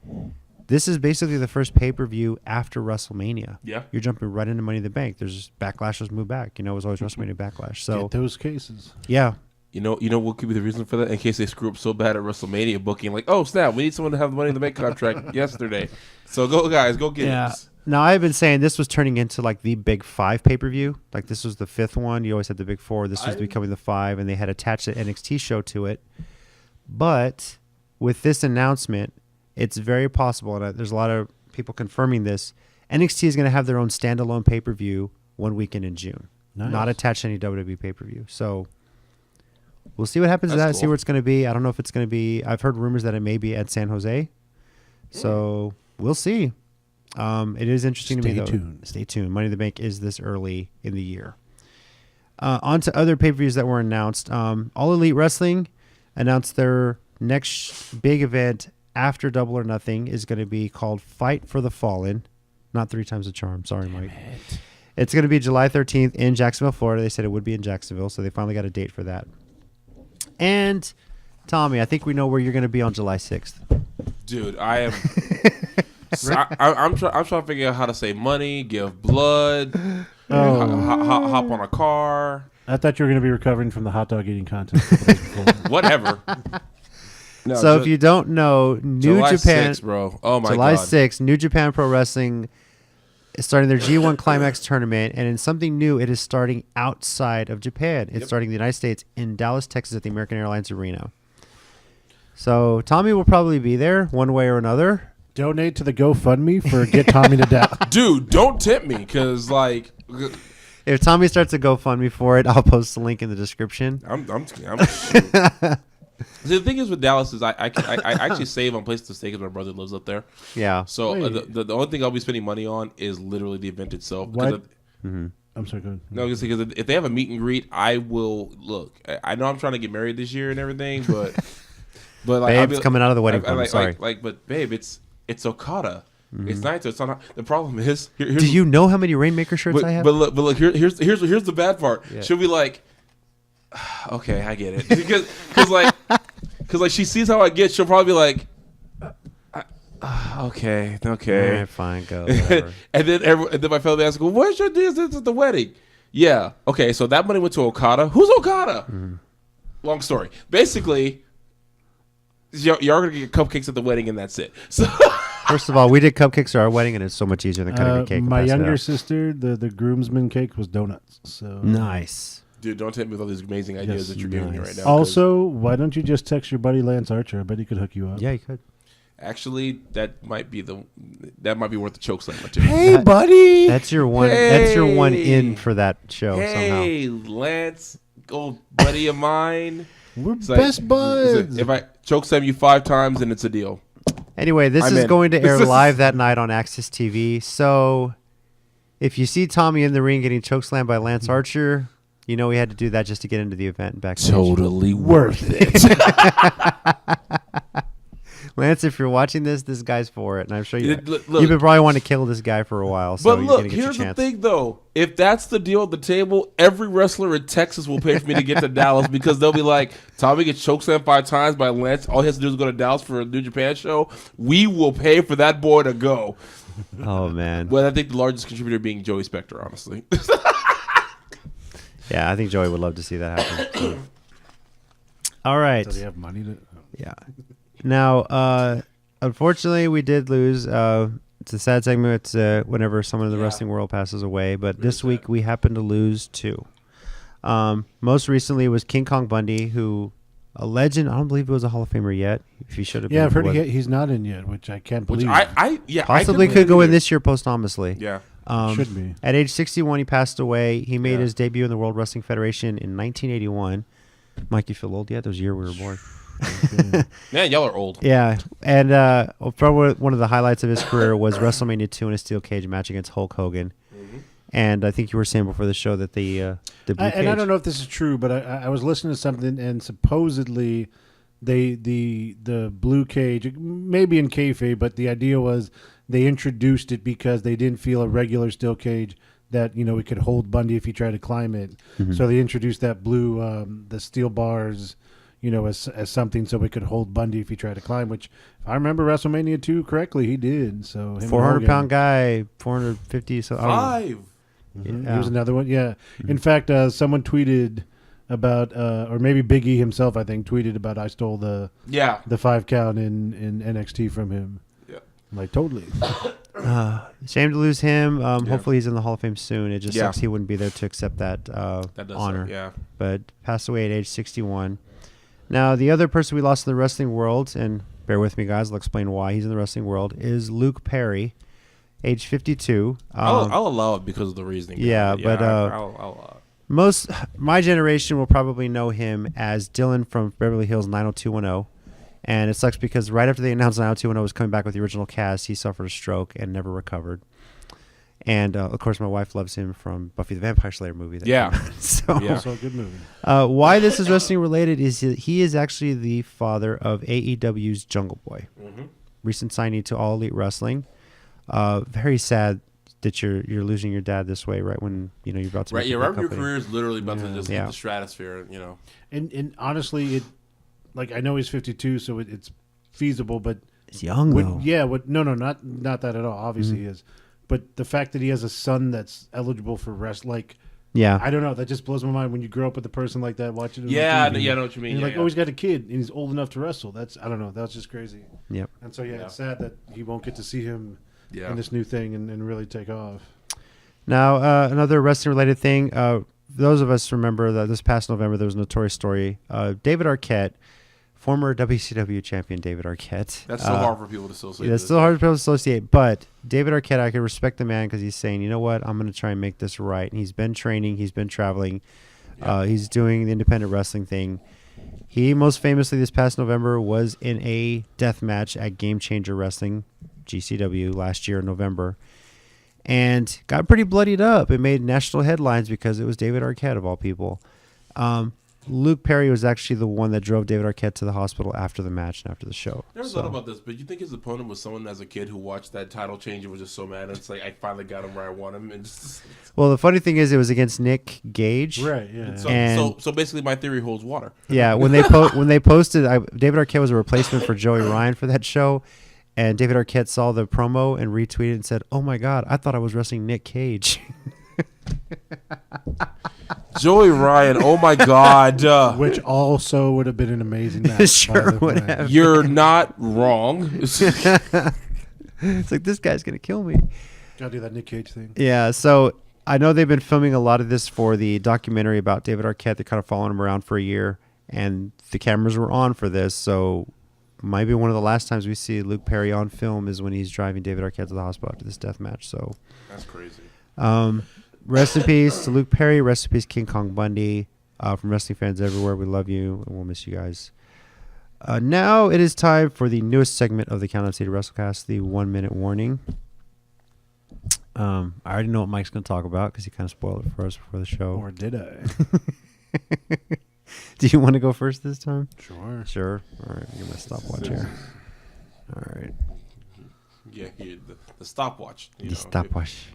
Speaker 2: this is basically the first pay-per-view after WrestleMania.
Speaker 4: Yeah.
Speaker 2: You're jumping right into Money in the Bank. There's Backlash was moved back. You know, it was always WrestleMania Backlash. So
Speaker 3: Get those cases.
Speaker 2: yeah.
Speaker 4: You know what could be the reason for that? In case they screw up so bad at WrestleMania booking, like, oh snap, we need someone to have the Money in the Bank contract yesterday. So go guys, go get it.
Speaker 2: Now I've been saying this was turning into like the big 5 pay-per-view. Like this was the 5th one. You always had the big 4. This was becoming the 5, and they had attached an NXT show to it. But with this announcement, it's very possible, and there's a lot of people confirming this, NXT is going to have their own standalone pay-per-view one weekend in June.
Speaker 3: Nice.
Speaker 2: Not attached to any WWE pay-per-view. So we'll see what happens to
Speaker 4: That's
Speaker 2: that,
Speaker 4: cool.
Speaker 2: see where it's going to be. I don't know if it's going to be, I've heard rumors that it may be at San Jose. So we'll see. It is interesting to me, though. Stay tuned. Money in the Bank is this early in the year. On to other pay-per-views that were announced. All Elite Wrestling announced their next big event after Double or Nothing is going to be called Fight for the Fallen. Not 3 Times the Charm. Sorry, Mike. It's going to be July 13th in Jacksonville, Florida. They said it would be in Jacksonville, so they finally got a date for that. And, Tommy, I think we know where you're going to be on July 6th.
Speaker 4: Dude, I am. I'm trying to figure out how to save money, give blood, hop on a car.
Speaker 3: I thought you were going to be recovering from the hot dog eating contest. a couple days before.
Speaker 4: Whatever. No,
Speaker 2: So if you don't know, New
Speaker 4: July
Speaker 2: Japan,
Speaker 4: 6th, bro. Oh my
Speaker 2: July
Speaker 4: god.
Speaker 2: 6th, New Japan Pro Wrestling is starting their G1 Climax tournament, and in something new, it is starting outside of Japan. It's starting in the United States in Dallas, Texas, at the American Airlines Arena. So Tommy will probably be there one way or another.
Speaker 3: Donate to the GoFundMe for Get Tommy to Dallas.
Speaker 4: Dude, don't tempt me, because like
Speaker 2: If Tommy starts a GoFundMe for it, I'll post the link in the description.
Speaker 4: I'm See, the thing is with Dallas is I actually save on places to stay because my brother lives up there.
Speaker 2: Yeah.
Speaker 4: So the only thing I'll be spending money on is literally the event itself.
Speaker 3: What? I'm sorry, go ahead.
Speaker 4: No, because if they have a meet and greet, I will look. I know I'm trying to get married this year and everything, but like,
Speaker 2: Babe, it's coming out of the wedding photo. Sorry.
Speaker 4: But babe, it's Okada. It's nice. It's not. The problem is, here's
Speaker 2: Do you know how many Rainmaker shirts I have?
Speaker 4: But look, here's the bad part.
Speaker 2: Yeah.
Speaker 4: She'll be like, okay, I get it, because like she sees how I get, she'll probably be like, okay.
Speaker 2: All right, fine, go. Whatever.
Speaker 4: and then my family asks, well, where's your this at the wedding? Yeah, okay, so that money went to Okada. Who's Okada? Long story. Basically, you're gonna get cupcakes at the wedding, and that's it. So.
Speaker 2: First of all, we did cupcakes at our wedding, and it's so much easier than cutting a cake. and
Speaker 3: My
Speaker 2: passing it
Speaker 3: younger
Speaker 2: out.
Speaker 3: sister, the groomsman cake was donuts. So
Speaker 2: Nice.
Speaker 4: Dude, don't tempt me with all these amazing ideas that you're giving me right now.
Speaker 3: Also, why don't you just text your buddy Lance Archer? I bet he could hook you up.
Speaker 2: Yeah, you could.
Speaker 4: Actually, that might be worth the choke slam too.
Speaker 3: Hey, buddy.
Speaker 2: That's your one. That's your one in for that show
Speaker 4: Hey, Lance, old buddy of mine.
Speaker 3: We're
Speaker 4: It's like-
Speaker 3: best buds.
Speaker 4: If I choke slam you 5 times, then it's a deal.
Speaker 2: somehow. Anyway, this
Speaker 4: I'm
Speaker 2: is
Speaker 4: in.
Speaker 2: going to air live that night on Access TV. So, if you see Tommy in the ring getting chokeslammed by Lance Archer, you know he had to do that just to get into the event and backstage.
Speaker 4: Totally worth it.
Speaker 2: Lance, if you're watching this guy's for it, and I'm sure
Speaker 4: Look,
Speaker 2: you've been probably wanting to kill this guy for a while. So
Speaker 4: But
Speaker 2: you're
Speaker 4: look,
Speaker 2: gonna get your
Speaker 4: here's the
Speaker 2: chance.
Speaker 4: thing, though. If that's the deal at the table, every wrestler in Texas will pay for me to get to Dallas because they'll be like, Tommy gets chokeslammed 5 times by Lance. All he has to do is go to Dallas for a New Japan show. We will pay for that boy to go.
Speaker 2: Oh man.
Speaker 4: Well, I think the largest contributor being Joey Spector, honestly.
Speaker 2: Yeah, I think Joey would love to see that happen. All right.
Speaker 3: Does he have money to?
Speaker 2: Yeah. Now, unfortunately, we did lose. It's a sad segment. It's whenever someone in the wrestling world passes away. But this week, we happened to lose 2. Most recently was King Kong Bundy, who a legend. I don't believe he was a Hall of Famer yet. If he should have been.
Speaker 3: Yeah, I've heard
Speaker 2: he
Speaker 3: he's not in yet, which I can't believe.
Speaker 2: possibly could go in this year posthumously.
Speaker 4: Yeah.
Speaker 3: Should be.
Speaker 2: At age 61, he passed away. He made his debut in the World Wrestling Federation in 1981. Mike, you feel old yet? That was the year we were born.
Speaker 4: Man, y'all are old.
Speaker 2: Yeah, and probably one of the highlights of his career was WrestleMania 2 in a steel cage match against Hulk Hogan. And I think you were saying before the show that the blue cage.
Speaker 3: And I don't know if this is true, but I was listening to something, and supposedly the blue cage, maybe in kayfabe, but the idea was they introduced it because they didn't feel a regular steel cage that it could hold Bundy if he tried to climb it. So they introduced that blue, the steel bars, as something so we could hold Bundy if he tried to climb, which if I remember WrestleMania 2 correctly, he did. So
Speaker 2: 400-pound guy, 450. So
Speaker 4: Five.
Speaker 3: Mm-hmm. Here's another one. Yeah. In fact, someone tweeted about, or maybe Big E himself, I think, tweeted about I stole the 5 count in NXT from him.
Speaker 4: Yeah.
Speaker 3: I'm like, totally.
Speaker 2: Shame to lose him. Hopefully he's in the Hall of Fame soon. It just
Speaker 4: Yeah.
Speaker 2: sucks he wouldn't be there to accept that honor.
Speaker 4: Suck, yeah.
Speaker 2: But passed away at age 61. Now, the other person we lost in the wrestling world, and bear with me, guys, I'll explain why he's in the wrestling world, is Luke Perry, age 52.
Speaker 4: I'll allow it because of the reasoning.
Speaker 2: Yeah, but
Speaker 4: I'll allow it.
Speaker 2: My generation will probably know him as Dylan from Beverly Hills 90210. And it sucks because right after they announced 90210 was coming back with the original cast, he suffered a stroke and never recovered. And, of course, my wife loves him from Buffy the Vampire Slayer movie.
Speaker 3: Also a good movie.
Speaker 2: Why this is wrestling related is he is actually the father of AEW's Jungle Boy.
Speaker 4: Mm-hmm.
Speaker 2: Recent signing to All Elite Wrestling. Very sad that you're losing your dad this way right when you're about to
Speaker 4: right.
Speaker 2: make
Speaker 4: Yeah,
Speaker 2: a
Speaker 4: right
Speaker 2: big
Speaker 4: when your
Speaker 2: company.
Speaker 4: career is literally about to just hit
Speaker 2: Yeah.
Speaker 4: the stratosphere.
Speaker 3: And honestly, I know he's 52, so it's feasible, but
Speaker 2: He's young though.
Speaker 3: not that at all. Obviously he is. But the fact that he has a son that's eligible for
Speaker 2: Yeah.
Speaker 3: I don't know. That just blows my mind when you grow up with a person like that, watching it.
Speaker 4: Yeah,
Speaker 3: on TV.
Speaker 4: I know what you mean.
Speaker 3: And you're
Speaker 4: Yeah,
Speaker 3: like, he's got a kid, and he's old enough to wrestle. I don't know. That's just crazy.
Speaker 2: Yep.
Speaker 3: And so, it's sad that he won't get to see him
Speaker 4: Yeah.
Speaker 3: in this new thing and really take off.
Speaker 2: Now, another wrestling-related thing. Those of us remember that this past November there was a notorious story. David Arquette, former WCW champion David Arquette.
Speaker 4: That's so hard for people to associate.
Speaker 2: That's still hard for people to associate. But David Arquette, I can respect the man because he's saying, you know what, I'm going to try and make this right. And he's been training. He's been traveling. He's doing the independent wrestling thing. He most famously this past November was in a death match at Game Changer Wrestling, GCW, last year in November. And got pretty bloodied up. It made national headlines because it was David Arquette, of all people. Luke Perry was actually the one that drove David Arquette to the hospital after the match and after the show.
Speaker 4: Never thought about this, but you think his opponent was someone as a kid who watched that title change and was just so mad? And it's like, I finally got him where I want him. And
Speaker 2: Well, the funny thing is, it was against Nick Gage.
Speaker 3: Right, yeah.
Speaker 4: So basically, my theory holds water.
Speaker 2: Yeah, when they posted, David Arquette was a replacement for Joey Ryan for that show, and David Arquette saw the promo and retweeted and said, "Oh my God, I thought I was wrestling Nick Cage."
Speaker 4: Joey Ryan, oh my God.
Speaker 3: Which also would have been an amazing match.
Speaker 2: Sure
Speaker 3: by the
Speaker 2: would
Speaker 3: way.
Speaker 2: have.
Speaker 4: You're not wrong.
Speaker 2: It's like, this guy's gonna kill me.
Speaker 3: Gotta do that Nick Cage thing.
Speaker 2: Yeah, so I know they've been filming a lot of this for the documentary about David Arquette. They're kind of following him around for a year, and the cameras were on for this, so might be one of the last times we see Luke Perry on film is when he's driving David Arquette to the hospital after this death match. So
Speaker 4: That's crazy.
Speaker 2: Rest in peace to Luke Perry. Rest in peace, King Kong Bundy. From wrestling fans everywhere, we love you and we'll miss you guys. Now it is time for the newest segment of the Countdown City WrestleCast, the 1 minute warning. I already know what Mike's going to talk about because he kind of spoiled it for us before the show.
Speaker 3: Or did I?
Speaker 2: Do you want to go first this time?
Speaker 3: Sure.
Speaker 2: Sure. All right, get my stopwatch here. All right.
Speaker 4: Yeah, the stopwatch.
Speaker 2: The stopwatch.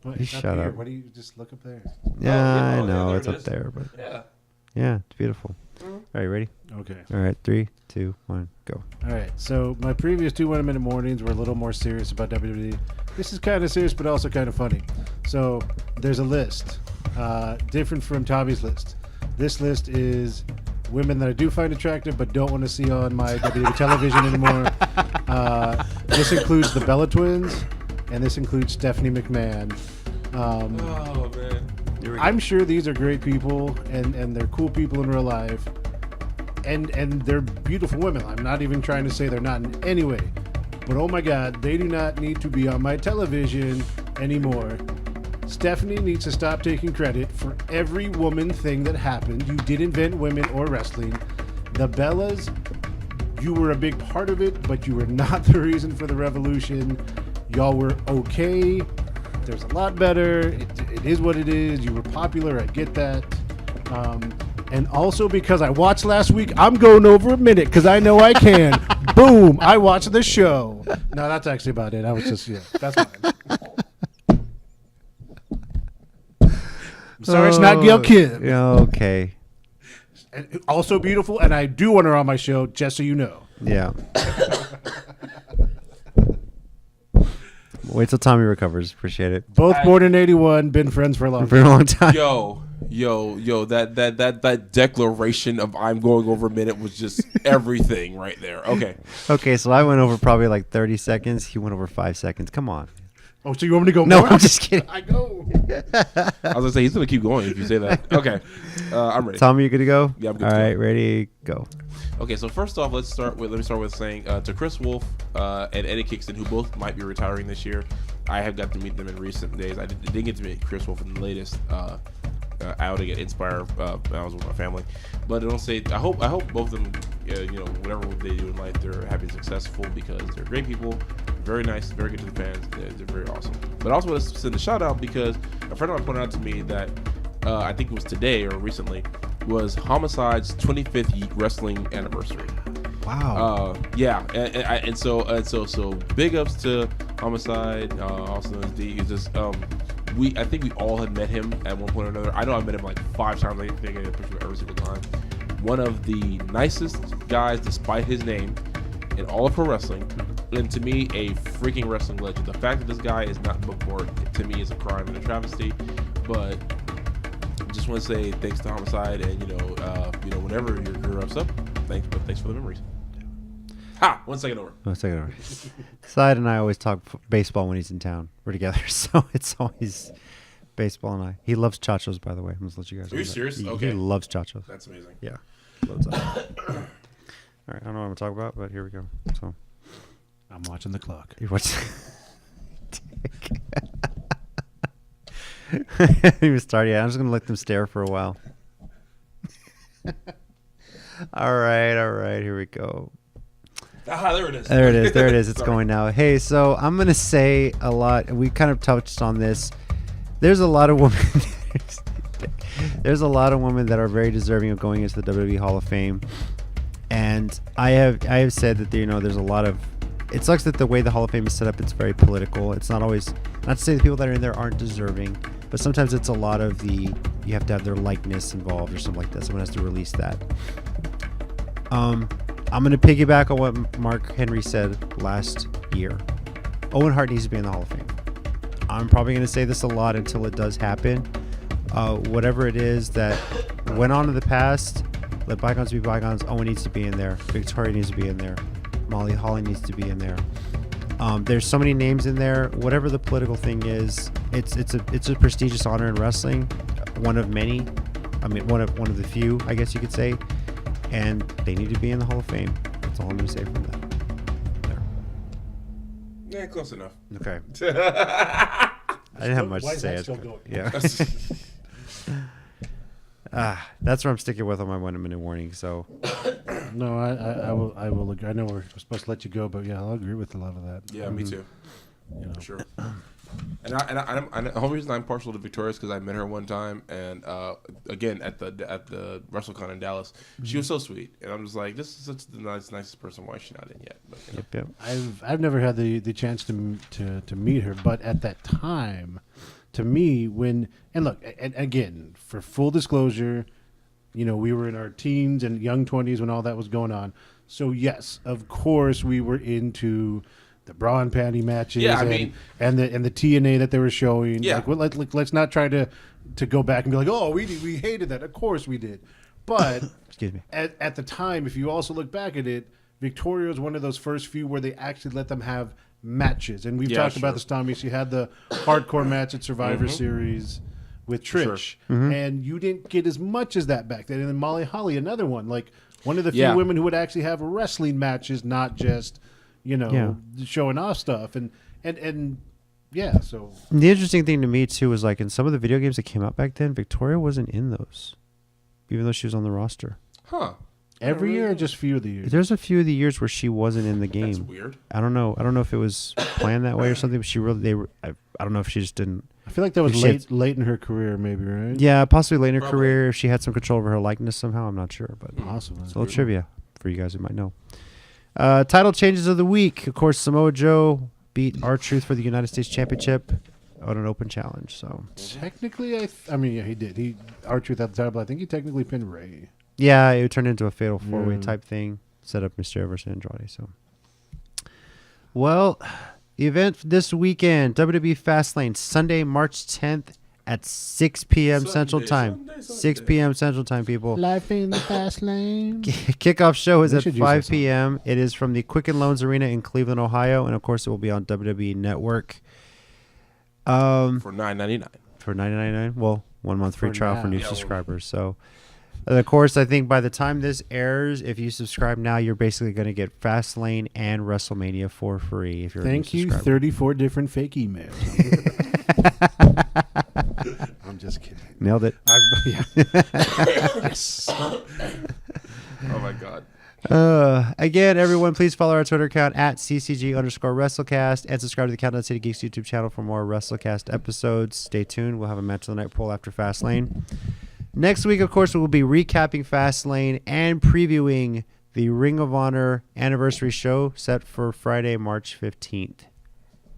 Speaker 3: What,
Speaker 2: You
Speaker 3: it's up
Speaker 2: shut
Speaker 3: here.
Speaker 2: up.
Speaker 3: Why do you just look up there?
Speaker 2: Yeah, I
Speaker 4: yeah,
Speaker 2: know
Speaker 4: there
Speaker 2: it's
Speaker 4: it
Speaker 2: up
Speaker 4: is.
Speaker 2: there, but
Speaker 4: Yeah.
Speaker 2: it's beautiful. All right, ready?
Speaker 3: Okay.
Speaker 2: All right, 3, 2, 1, go.
Speaker 3: All right. So my previous 2 1 minute warnings were a little more serious about WWE. This is kind of serious, but also kind of funny. So there's a list, different from Tommy's list. This list is women that I do find attractive, but don't want to see on my WWE television anymore. This includes the Bella Twins, and this includes Stephanie McMahon.
Speaker 4: Oh, man.
Speaker 3: I'm sure these are great people, and they're cool people in real life, and they're beautiful women. I'm not even trying to say they're not in any way, but oh my God, they do not need to be on my television anymore. Stephanie needs to stop taking credit for every woman thing that happened. You did invent women or wrestling. The Bellas, you were a big part of it, but you were not the reason for the revolution. Y'all were okay. There's a lot better. It is what it is. You were popular. I get that. And also because I watched last week, I'm going over a minute because I know I can. Boom. I watched the show. No, that's actually about it. I was just, that's fine. I'm sorry it's not Gail Kim.
Speaker 2: Yeah, okay.
Speaker 3: Also beautiful, and I do want her on my show, just so you know.
Speaker 2: Yeah. Wait till Tommy recovers. Appreciate it.
Speaker 3: Both born in 81, been friends for a long
Speaker 2: For a
Speaker 3: time.
Speaker 2: long time.
Speaker 4: Yo, that declaration of I'm going over a minute was just everything right there. Okay.
Speaker 2: Okay, so I went over probably like 30 seconds. He went over 5 seconds. Come on.
Speaker 3: Oh, so you want me to go
Speaker 2: No,
Speaker 3: more?
Speaker 2: I'm just kidding.
Speaker 3: I go.
Speaker 4: I was gonna say he's gonna keep going if you say that. Okay. I'm ready.
Speaker 2: Tommy, you good to go?
Speaker 4: Yeah, I'm good
Speaker 2: All
Speaker 4: to go.
Speaker 2: right, ready, go.
Speaker 4: Okay, so first off, let me start with saying to Chris Wolf and Eddie Kingston, who both might be retiring this year. I have got to meet them in recent days. I didn't get to meet Chris Wolf in the latest outing at Inspire. I was with my family, but I'll say I hope both of them, whatever they do in life, they're happy and successful because they're great people, very nice, very good to the fans. They're very awesome. But I also want to send a shout out because a friend of mine pointed out to me that I think it was today or recently was Homicide's 25th wrestling anniversary.
Speaker 2: Wow.
Speaker 4: Yeah, and so big ups to Homicide, also known as D. It's just I think we all had met him at one point or another. I know I met him like 5 times. I think I get a picture every single time. One of the nicest guys, despite his name, in all of pro wrestling, and to me, a freaking wrestling legend. The fact that this guy is not booked for it, to me, is a crime and a travesty. But just want to say thanks to Homicide, and whenever your career ups up, thanks for the memories. Ha! 1 second over.
Speaker 2: 1 second over. Side and I always talk baseball when he's in town. We're together, so it's always baseball and I. He loves chachos, by the way. I'm just let you guys know.
Speaker 4: Are you
Speaker 2: that.
Speaker 4: serious?
Speaker 2: He
Speaker 4: Okay.
Speaker 2: loves chachos.
Speaker 4: That's amazing.
Speaker 2: Yeah. Loves that. All right, I don't know what I'm talking about, but here we go. So
Speaker 3: I'm watching the clock.
Speaker 2: you watch. He was starting. Yeah, I'm just gonna let them stare for a while. All right. Here we go.
Speaker 4: Ah, there it is.
Speaker 2: There it is. It's
Speaker 4: Sorry.
Speaker 2: going now. Hey, so I'm going to say a lot. We kind of touched on this. There's a lot of women. There's a lot of women that are very deserving of going into the WWE Hall of Fame. And I have said that, there's a lot of, it sucks that the way the Hall of Fame is set up, it's very political. It's not always, not to say the people that are in there aren't deserving, but sometimes it's a lot of you have to have their likeness involved or something like that. Someone has to release that. I'm going to piggyback on what Mark Henry said last year. Owen Hart needs to be in the Hall of Fame. I'm probably going to say this a lot until it does happen. Whatever it is that went on in the past, let bygones be bygones. Owen needs to be in there. Victoria needs to be in there. Molly Holly needs to be in there. There's so many names in there. Whatever the political thing is, it's a prestigious honor in wrestling. One of many. I mean, one of the few, I guess you could say. And they need to be in the Hall of Fame. That's all I'm going to say from that. There.
Speaker 4: Yeah, close enough.
Speaker 2: Okay. I didn't have much
Speaker 3: Why
Speaker 2: to
Speaker 3: is
Speaker 2: say.
Speaker 3: that still going?
Speaker 2: Yeah. That's where I'm sticking with on my 1 minute warning. So
Speaker 3: No, I will agree. I know we're supposed to let you go, but yeah, I'll agree with a lot of that.
Speaker 4: Yeah, me too.
Speaker 3: You know.
Speaker 4: Sure. And the whole reason I'm partial to Victoria is because I met her one time, and again at the WrestleCon in Dallas, she was so sweet, and I'm just like, this is such the nicest person. Why is she not in yet? But,
Speaker 2: yep.
Speaker 3: I've never had the chance to meet her, but at that time, to me, and again, for full disclosure, we were in our teens and young 20s when all that was going on. So yes, of course, we were into the bra and panty matches,
Speaker 4: Yeah,
Speaker 3: and the TNA that they were showing.
Speaker 4: Yeah.
Speaker 3: Let's not try to go back and be like, oh, we hated that. Of course we did, but
Speaker 2: excuse me.
Speaker 3: at the time, if you also look back at it, Victoria was one of those first few where they actually let them have matches, and we've talked about this, Tommy. She had the hardcore match at Survivor Series with Trish,
Speaker 4: Sure.
Speaker 3: and you didn't get as much as that back then. And then Molly Holly, another one, like one of the few women who would actually have wrestling matches, not just showing off stuff, and yeah. So
Speaker 2: The interesting thing to me too was like in some of the video games that came out back then, Victoria wasn't in those, even though she was on the roster.
Speaker 4: huh?
Speaker 3: every year, or just few of the years.
Speaker 2: There's a few of the years where she wasn't in the game.
Speaker 4: That's weird.
Speaker 2: I don't know if it was planned that way or something, but I don't know if she just didn't.
Speaker 3: I feel like that was
Speaker 2: If she had-
Speaker 3: late in her career, maybe, right?
Speaker 2: Yeah, possibly late in her
Speaker 4: Probably.
Speaker 2: career, if she had some control over her likeness somehow. I'm not sure, but
Speaker 3: Possibly.
Speaker 2: it's a little trivia for you guys who might know. Title changes of the week. Of course, Samoa Joe beat R-Truth for the United States Championship on an open challenge. So
Speaker 3: Technically, I mean, yeah, he did. R-Truth had the title, but I think he technically pinned Ray.
Speaker 2: Yeah, it would turn into a fatal 4-way type thing. Set up Mysterio versus Andrade. So, well, event this weekend: WWE FastLane, Sunday, March 10th at 6 p.m. Central Time. 6 p.m. Central Time, people.
Speaker 3: Life in the fast lane.
Speaker 2: Kickoff show is
Speaker 3: They
Speaker 2: at
Speaker 3: should use
Speaker 2: 5
Speaker 3: that song.
Speaker 2: p.m. It is from the Quicken Loans Arena in Cleveland, Ohio, and of course, it will be on WWE Network.
Speaker 4: For $9.99.
Speaker 2: For $9.99. Well, 1 month free
Speaker 3: For
Speaker 2: trial for
Speaker 3: now.
Speaker 2: new
Speaker 3: Yeah,
Speaker 2: subscribers. So, and of course, I think by the time this airs, if you subscribe now, you're basically going to get Fastlane and WrestleMania for free. If you're
Speaker 3: Thank
Speaker 2: a new
Speaker 3: you,
Speaker 2: subscriber.
Speaker 3: 34 different fake emails. I'm just kidding.
Speaker 2: Nailed it.
Speaker 3: Yes.
Speaker 4: Oh my God.
Speaker 2: Again, everyone, please follow our Twitter account at @CCG_WrestleCast and subscribe to the Countdown City Geeks YouTube channel for more WrestleCast episodes. Stay tuned. We'll have a match of the night poll after Fastlane. Next week, of course, we will be recapping Fastlane and previewing the Ring of Honor anniversary show set for Friday, March 15th.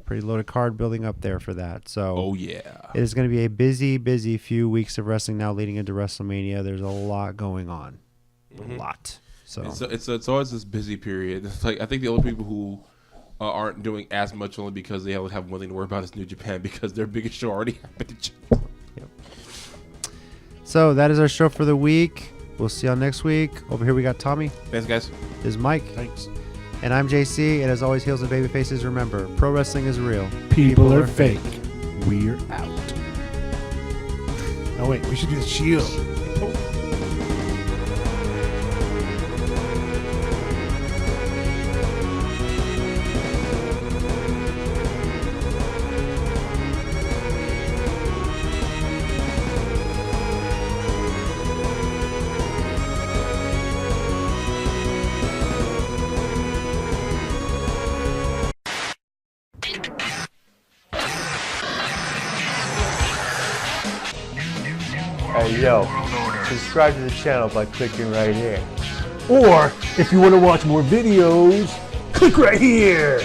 Speaker 2: Pretty loaded card building up there for that. So,
Speaker 4: Oh, yeah.
Speaker 2: it is going to be a busy few weeks of wrestling now leading into WrestleMania. There's a lot going on. A lot. So
Speaker 4: It's always this busy period. It's like I think the only people who aren't doing as much only because they have one thing to worry about is New Japan because their biggest show already happened.
Speaker 2: So that is our show for the week. We'll see y'all next week. Over here we got Tommy.
Speaker 4: Thanks, guys.
Speaker 2: This is Mike.
Speaker 3: Thanks.
Speaker 2: And I'm JC. And as always, heels and baby faces, remember, pro wrestling is real.
Speaker 3: People are fake. We're out. Oh, wait. We should do the shield.
Speaker 5: Hey yo, subscribe to the channel by clicking right here.
Speaker 3: Or, if you want to watch more videos, click right here.